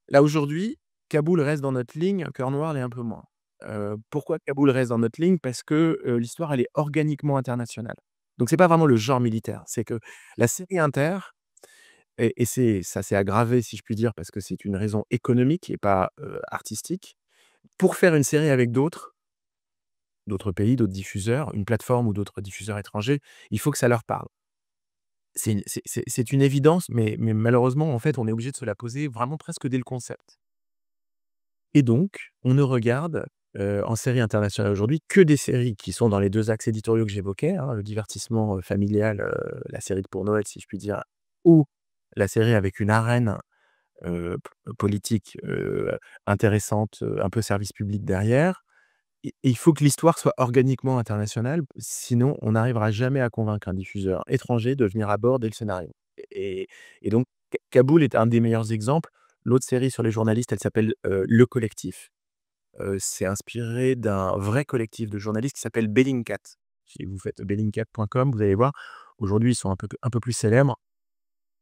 Là, aujourd'hui, Kaboul reste dans notre ligne, Cœur noir l'est un peu moins. Pourquoi Kaboul reste dans notre ligne? Parce que, l'histoire, elle est organiquement internationale. Donc c'est pas vraiment le genre militaire, c'est que la série Inter et ça s'est aggravé, si je puis dire, parce que c'est une raison économique et pas, artistique. Pour faire une série avec d'autres pays, d'autres diffuseurs, une plateforme ou d'autres diffuseurs étrangers, il faut que ça leur parle. C'est une évidence, mais malheureusement, en fait, on est obligé de se la poser vraiment presque dès le concept. Et donc, on ne regarde, en série internationale aujourd'hui, que des séries qui sont dans les 2 axes éditoriaux que j'évoquais, hein, le divertissement, familial, la série de pour Noël, si je puis dire, ou la série avec une arène, politique, intéressante, un peu service public derrière. Et il faut que l'histoire soit organiquement internationale, sinon on n'arrivera jamais à convaincre un diffuseur étranger de venir aborder le scénario. Et donc Kaboul est un des meilleurs exemples. L'autre série sur les journalistes, elle s'appelle, Le Collectif. C'est inspiré d'un vrai collectif de journalistes qui s'appelle Bellingcat. Si vous faites bellingcat.com, vous allez voir. Aujourd'hui, ils sont un peu plus célèbres.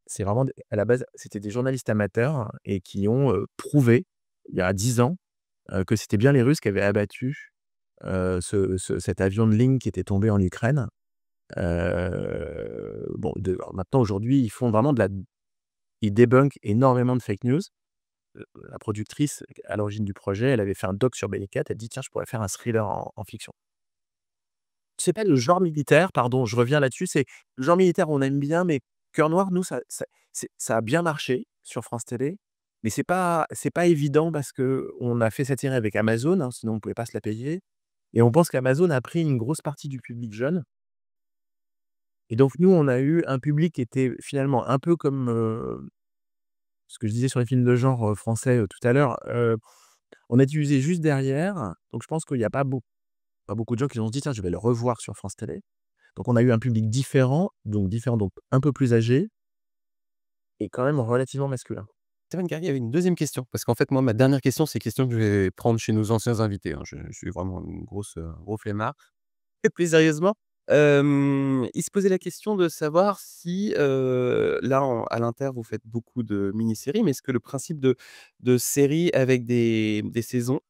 C'est vraiment d à la base, c'était des journalistes amateurs et qui ont, prouvé, il y a 10 ans, que c'était bien les Russes qui avaient abattu, cet avion de ligne qui était tombé en Ukraine. Bon, alors maintenant, aujourd'hui, ils font vraiment ils débunkent énormément de fake news. La productrice, à l'origine du projet, elle avait fait un doc sur Bellingcat. Elle dit: «Tiens, je pourrais faire un thriller en fiction». C'est pas le genre militaire, pardon, je reviens là-dessus, c'est le genre militaire, on aime bien, mais Cœur noir, nous, ça a bien marché sur France Télé, mais c'est pas évident parce qu'on a fait cette série avec Amazon, hein, sinon on ne pouvait pas se la payer et on pense qu'Amazon a pris une grosse partie du public jeune et donc nous, on a eu un public qui était finalement un peu comme, ce que je disais sur les films de genre, français, tout à l'heure, on a diffusé juste derrière, donc je pense qu'il y a pas beaucoup de gens qui se sont dit: «Tiens, je vais le revoir sur France Télé». Donc on a eu un public différent, donc un peu plus âgé et quand même relativement masculin. Stéphane Carrier avait une deuxième question, parce qu'en fait, moi, ma dernière question, c'est une question que je vais prendre chez nos anciens invités, hein. Je suis vraiment une grosse, gros flemmard. Et plus sérieusement, il se posait la question de savoir si, là, à l'Inter, vous faites beaucoup de mini-séries, mais est-ce que le principe de séries avec des saisons,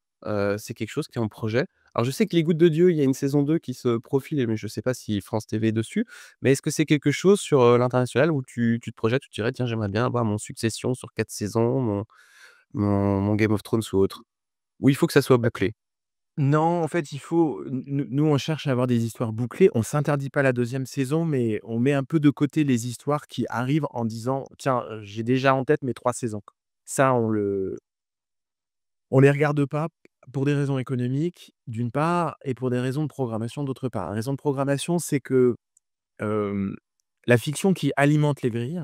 c'est quelque chose qui est en projet? Alors je sais que Les Gouttes de Dieu, il y a une saison 2 qui se profile, mais je ne sais pas si France TV est dessus. Mais est-ce que c'est quelque chose sur, l'international où tu te projettes, tu te dirais: «Tiens, j'aimerais bien avoir mon Succession sur 4 saisons, mon Game of Thrones ou autre?» Ou il faut que ça soit bâclé? Non, en fait, il faut nous, on cherche à avoir des histoires bouclées. On s'interdit pas la deuxième saison, mais on met un peu de côté les histoires qui arrivent en disant: «Tiens, j'ai déjà en tête mes 3 saisons». Ça, on les regarde pas pour des raisons économiques, d'une part et pour des raisons de programmation, d'autre part. La raison de programmation, c'est que, hem, la fiction qui alimente les grilles,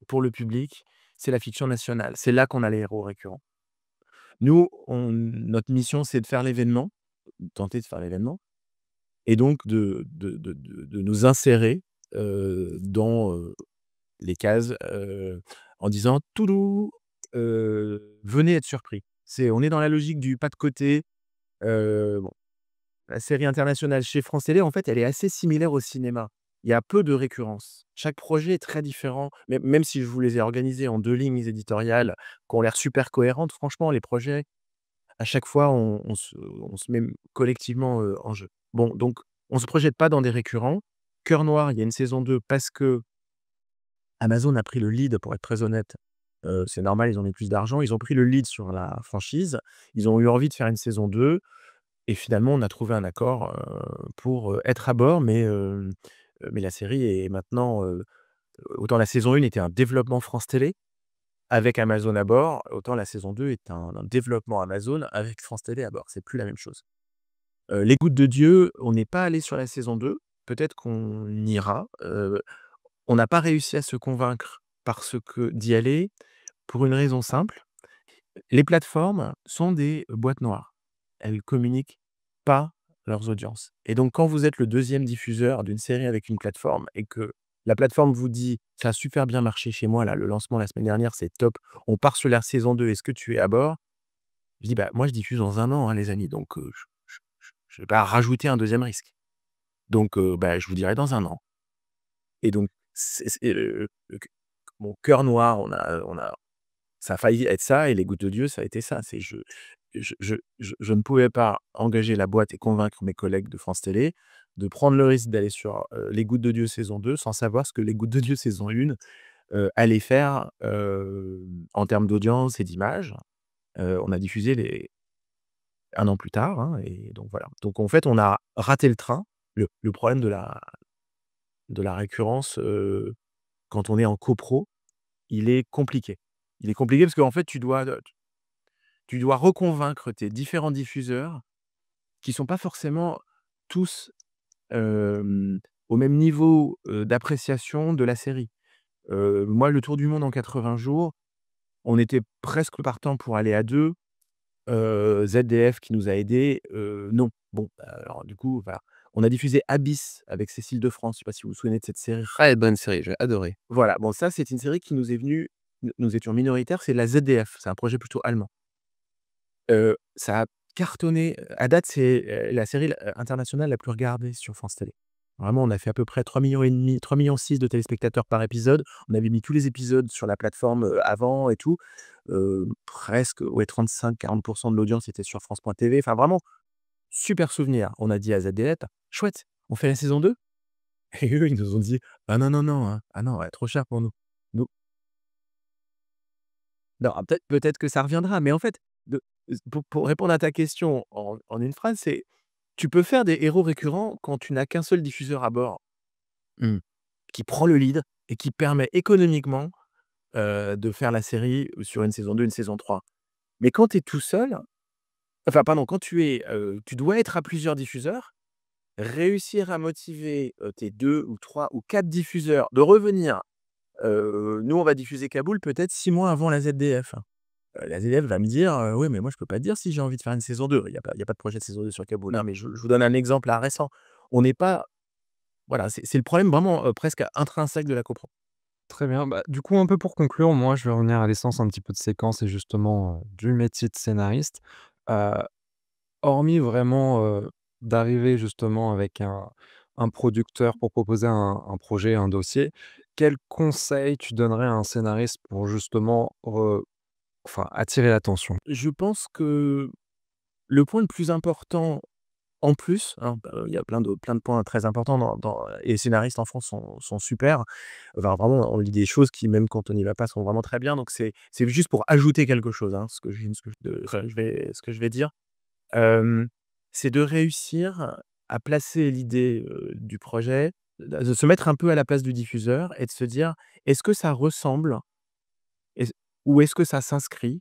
pour le public, c'est la fiction nationale. C'est là qu'on a les héros récurrents. Nous, notre mission, c'est de faire l'événement, tenter de faire l'événement et donc de nous insérer, dans, les cases, en disant: «Toudou, venez être surpris». On est dans la logique du pas de côté. Bon, la série internationale chez France Télé, en fait, elle est assez similaire au cinéma. Il y a peu de récurrence. Chaque projet est très différent, même si je vous les ai organisés en 2 lignes éditoriales qui ont l'air super cohérentes, franchement, les projets, à chaque fois, on se met collectivement, en jeu. Bon, donc on se projette pas dans des récurrents. Cœur noir, il y a une saison 2 parce que Amazon a pris le lead, pour être très honnête. C'est normal, ils ont mis plus d'argent. Ils ont pris le lead sur la franchise. Ils ont eu envie de faire une saison 2 et finalement, on a trouvé un accord, pour, être à bord, mais la série est maintenant, autant la saison 1 était un développement France Télé avec Amazon à bord, autant la saison 2 est un développement Amazon avec France Télé à bord. C'est plus la même chose. Les Gouttes de Dieu, on n'est pas allé sur la saison 2. Peut-être qu'on ira. On n'a pas réussi à se convaincre parce que d'y aller pour une raison simple. Les plateformes sont des boîtes noires. Elles communiquent pas leurs audiences et donc quand vous êtes le 2e diffuseur d'une série avec une plateforme et que la plateforme vous dit: «Ça a super bien marché chez moi là, le lancement la semaine dernière, c'est top. On part sur la saison 2, est-ce que tu es à bord?» Je dis: «Bah, moi je diffuse dans 1 an, hein, les amis, donc je vais pas rajouter un 2e risque. Donc bah, je vous dirai dans 1 an». Et donc c'est le mon cœur noir, on a ça a failli être ça et les Gouttes de Dieu, ça a été ça. C'est je ne pouvais pas engager la boîte et convaincre mes collègues de France Télé de prendre le risque d'aller sur, les Gouttes de Dieu saison 2 sans savoir ce que les Gouttes de Dieu saison 1, allait faire, en termes d'audience et d'image. On a diffusé les 1 an plus tard, hein et donc voilà. Donc en fait, on a raté le train. Le problème de la récurrence, quand on est en copro, il est compliqué. Il est compliqué parce qu'en fait, tu dois reconvaincre tes différents diffuseurs qui sont pas forcément tous, au même niveau, d'appréciation de la série. Moi, Le Tour du monde en 80 jours, on était presque partant pour aller à 2. ZDF qui nous a aidés, non. Bon, alors du coup, voilà. On a diffusé Abyss avec Cécile de France, je sais pas si vous vous souvenez de cette série? Très bonne série, j'ai adoré. Voilà, bon ça, c'est une série qui nous est venue nous étions minoritaires, c'est la ZDF, c'est un projet plutôt allemand. Ça a cartonné, à date, c'est, la série internationale la plus regardée sur France Télé. Vraiment, on a fait à peu près 3,5 millions, 3,6 millions de téléspectateurs par épisode. On avait mis tous les épisodes sur la plateforme, avant et tout. Presque, ouais, 35-40 de l'audience était sur France.tv. Enfin vraiment, super souvenir. On a dit à ZDF: «Chouette, on fait la saison 2?» Et eux, ils nous ont dit: «Ah non, non, non, hein. Ah non, ouais, trop cher pour nous». Nous non, peut-être que ça reviendra, mais en fait, de pour répondre à ta question en une phrase, c'est tu peux faire des héros récurrents quand tu n'as qu'un seul diffuseur à bord, Mmh. qui prend le lead et qui permet économiquement, de faire la série sur une saison 2, une saison 3. Mais quand tu es tout seul, enfin pardon, quand tu dois être à plusieurs diffuseurs, réussir à motiver, tes 2 ou 3 ou 4 diffuseurs de revenir, nous on va diffuser Kaboul peut-être 6 mois avant la ZDF. La ZDF va me dire: «Oui, mais moi je peux pas te dire si j'ai envie de faire une saison 2. Il y a pas de projet de saison 2 sur Kaboul». Non, mais je vous donne un exemple là récent. On n'est pas voilà, c'est le problème vraiment, presque intrinsèque de la copro. Très bien. Bah, du coup, un peu pour conclure, moi, je vais revenir à l'essence un petit peu de séquence et justement, du métier de scénariste. Heu, hormis vraiment, d'arriver justement avec un producteur pour proposer un projet, un dossier, quel conseil tu donnerais à un scénariste pour justement enfin, attirer l'attention? Je pense que le point le plus important en plus, hein, il y a plein de points très importants et les scénaristes en France sont super. Enfin, vraiment, on lit des choses qui, même quand on n'y va pas, sont vraiment très bien. Donc c'est juste pour ajouter quelque chose, hein, ce que je vais dire. Hem, c'est de réussir à placer l'idée, du projet, de se mettre un peu à la place du diffuseur et de se dire: «Est-ce que ça ressemble? Est ou est-ce que ça s'inscrit?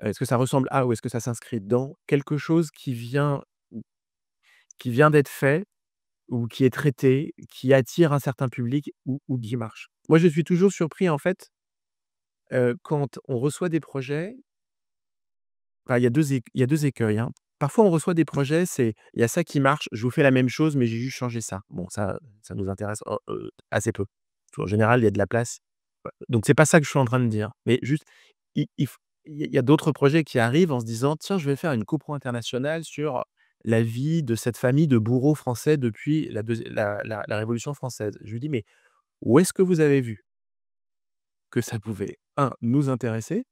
Est-ce que ça ressemble à ou est-ce que ça s'inscrit dans quelque chose qui vient d'être fait ou qui est traité, qui attire un certain public ou qui marche?» Moi, je suis toujours surpris, en fait, quand on reçoit des projets. Enfin, il y a deux écueils, hein. Parfois, on reçoit des projets, il y a ça qui marche, je vous fais la même chose, mais j'ai juste changé ça. Bon, ça nous intéresse, assez peu. En général, il y a de la place. Donc c'est pas ça que je suis en train de dire, mais juste, il y a d'autres projets qui arrivent en se disant: «Tiens, je vais faire une copro internationale sur la vie de cette famille de bourreaux français depuis la Révolution française». Je lui dis: «Mais où est-ce que vous avez vu que ça pouvait, nous intéresser?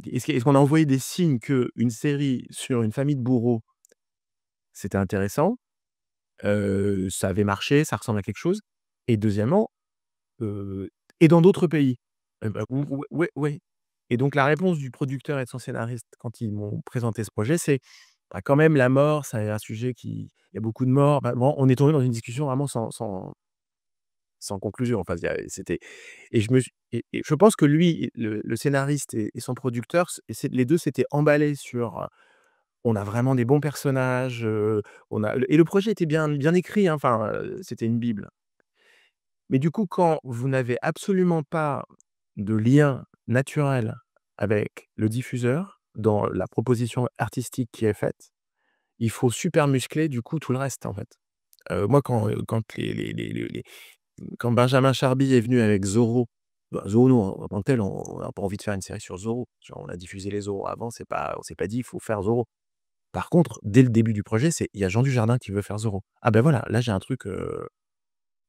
Est-ce qu'on a envoyé des signes qu'une série sur une famille de bourreaux, c'était intéressant, ça avait marché, ça ressemble à quelque chose? Et deuxièmement, heu et dans d'autres pays?» Bah, ouais, ouais. Et donc la réponse du producteur et de son scénariste quand ils m'ont présenté ce projet, c'est: «Bah, quand même la mort, c'est un sujet qui il y a beaucoup de morts». Bah, bon, on est tombé dans une discussion vraiment sans conclusion. Enfin, c'était et je pense que lui, le scénariste et son producteur, les 2 s'étaient emballés sur On a vraiment des bons personnages, on a et le projet était bien écrit, hein, enfin, c'était une bible. Mais du coup, quand vous n'avez absolument pas de lien naturel avec le diffuseur, dans la proposition artistique qui est faite, il faut super muscler du coup tout le reste, en fait. Moi quand quand Benjamin Charby est venu avec Zorro, bah, Zorro, nous, en tant que tel, on n'a pas envie de faire une série sur Zorro. Genre, on a diffusé les Zorro avant, on s'est pas dit: «Il faut faire Zorro». Par contre, dès le début du projet, il y a Jean Dujardin qui veut faire Zorro. Ah ben voilà, là j'ai un truc,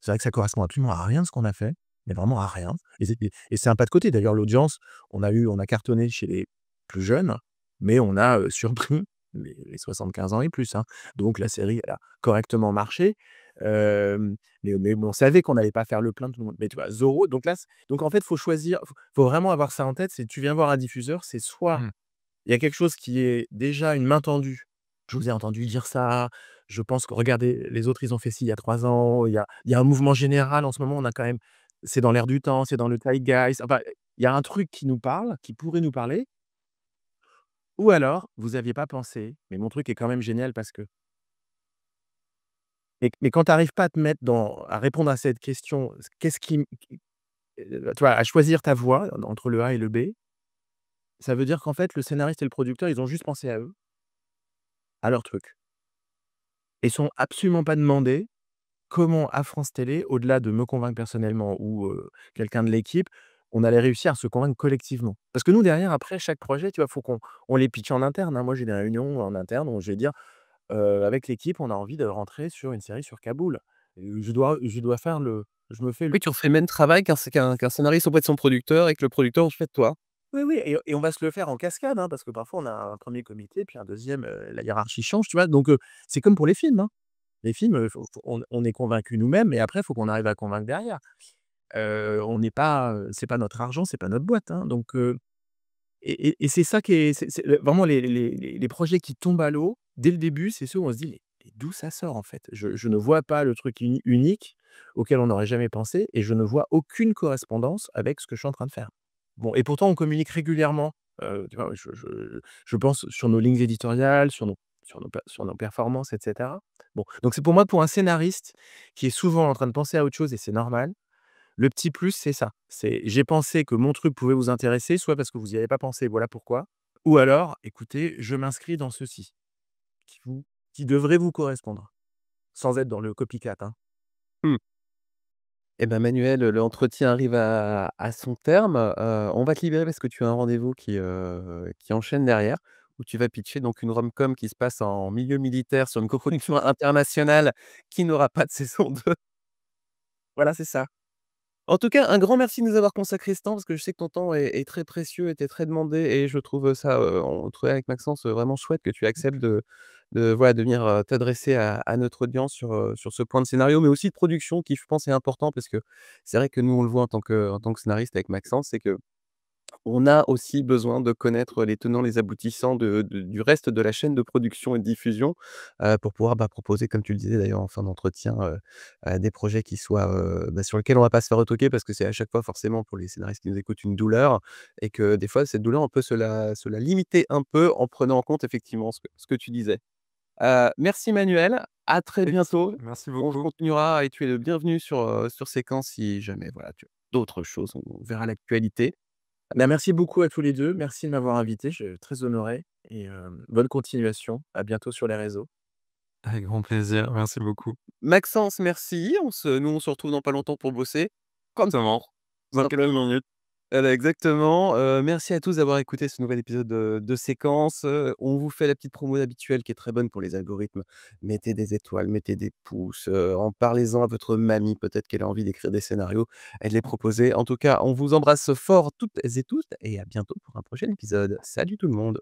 c'est vrai que ça correspond absolument à rien de ce qu'on a fait, mais vraiment à rien et c'est un pas de côté. D'ailleurs l'audience, on a cartonné chez les plus jeunes, mais on a, surpris les 75 ans et plus, hein. Donc la série, elle a correctement marché, mais on savait qu'on n'allait pas faire le plein de tout le monde. Mais tu vois, Zorro, donc là, donc en fait, faut choisir, faut vraiment avoir ça en tête, c'est tu viens voir un diffuseur, c'est soit Mmh. il y a quelque chose qui est déjà une main tendue. Je vous ai entendu dire ça, je pense que regardez, les autres, ils ont fait ci il y a 3 ans, il y a un mouvement général en ce moment, on a quand même c'est dans l'air du temps, c'est dans le zeitgeist, enfin, il y a un truc qui nous parle, qui pourrait nous parler ou alors vous aviez pas pensé, mais mon truc est quand même génial parce que mais quand tu arrives pas à te mettre dans à répondre à cette question, qu'est-ce qui m qui tu vois, à choisir ta voie entre le A et le B, ça veut dire qu'en fait, le scénariste et le producteur, ils ont juste pensé à eux, à leur truc. Et sont absolument pas demandé comment à France Télé, au-delà de me convaincre personnellement ou quelqu'un de l'équipe, on allait réussir à se convaincre collectivement. Parce que nous derrière, après chaque projet, tu vois, faut qu'on les pitche en interne, hein. Moi, j'ai des réunions en interne où je vais dire: «Avec l'équipe, on a envie de rentrer sur une série sur Kaboul». Je dois faire le je me fais le Oui, tu refais le même travail qu'un scénariste auprès de son producteur et que le producteur auprès de toi. oui, oui et on va se le faire en cascade, hein, parce que parfois on a un premier comité, puis un deuxième, la hiérarchie change, tu vois? Donc c'est comme pour les films, hein. Les films, faut on est convaincus nous-mêmes et après, il faut qu'on arrive à convaincre derrière. On n'est pas, c'est pas notre argent, c'est pas notre boîte, hein, donc et c'est ça qui est c'est le vraiment les projets qui tombent à l'eau, dès le début, c'est ceux où on se dit: «Mais d'où ça sort, en fait?» Je ne vois pas le truc unique auquel on n'aurait jamais pensé et je ne vois aucune correspondance avec ce que je suis en train de faire. Bon et pourtant on communique régulièrement, tu vois? Je pense sur nos lignes éditoriales, sur nos performances et cetera. Bon, donc c'est pour moi, pour un scénariste qui est souvent en train de penser à autre chose et c'est normal, le petit plus, c'est ça. C'est j'ai pensé que mon truc pouvait vous intéresser, soit parce que vous y avez pas pensé, voilà pourquoi. Ou alors, écoutez, je m'inscris dans ceci, qui devrait vous correspondre, sans être dans le copycat, hein. Mmh. Eh ben, Manuel, l'entretien arrive à son terme. On va te libérer parce que tu as un rendez-vous qui enchaîne derrière, où tu vas pitcher donc une rom-com qui se passe en milieu militaire sur une coproduction internationale qui n'aura pas de saison 2. Voilà, c'est ça. En tout cas, un grand merci de nous avoir consacré ce temps parce que je sais que ton temps est très précieux, était très demandé et je trouve ça, on trouvait avec Maxence, vraiment chouette que tu acceptes voilà, de venir, t'adresser à notre audience sur ce point de scénario, mais aussi de production qui, je pense, est important parce que c'est vrai que nous, on le voit en tant que scénariste avec Maxence, c'est que on a aussi besoin de connaître les tenants, les aboutissants du reste de la chaîne de production et de diffusion, pour pouvoir, proposer, comme tu le disais d'ailleurs en fin d'entretien, des projets qui soient, sur lesquels on va pas se faire retoquer parce que c'est à chaque fois forcément pour les scénaristes qui nous écoutent une douleur et que des fois cette douleur on peut se la limiter un peu en prenant en compte effectivement ce que tu disais. Merci Manuel, à très bientôt. Merci On beaucoup. continuera et tu es le bienvenu sur Séquence si jamais voilà, tu as d'autres choses, on verra l'actualité. Bah, merci beaucoup à tous les 2. Merci de m'avoir invité, je suis très honoré et bonne continuation. À bientôt sur les réseaux. Avec grand plaisir, merci beaucoup. Maxence, merci. Nous, on se retrouve dans pas longtemps pour bosser. Comme ça Dans simple. quelques minutes. Voilà, exactement. Merci à tous d'avoir écouté ce nouvel épisode de Séquence. On vous fait la petite promo habituelle qui est très bonne pour les algorithmes. Mettez des étoiles, mettez des pouces, en parlez-en à votre mamie, peut-être qu'elle a envie d'écrire des scénarios et de les proposer. En tout cas, on vous embrasse fort toutes et tous et à bientôt pour un prochain épisode. Salut tout le monde.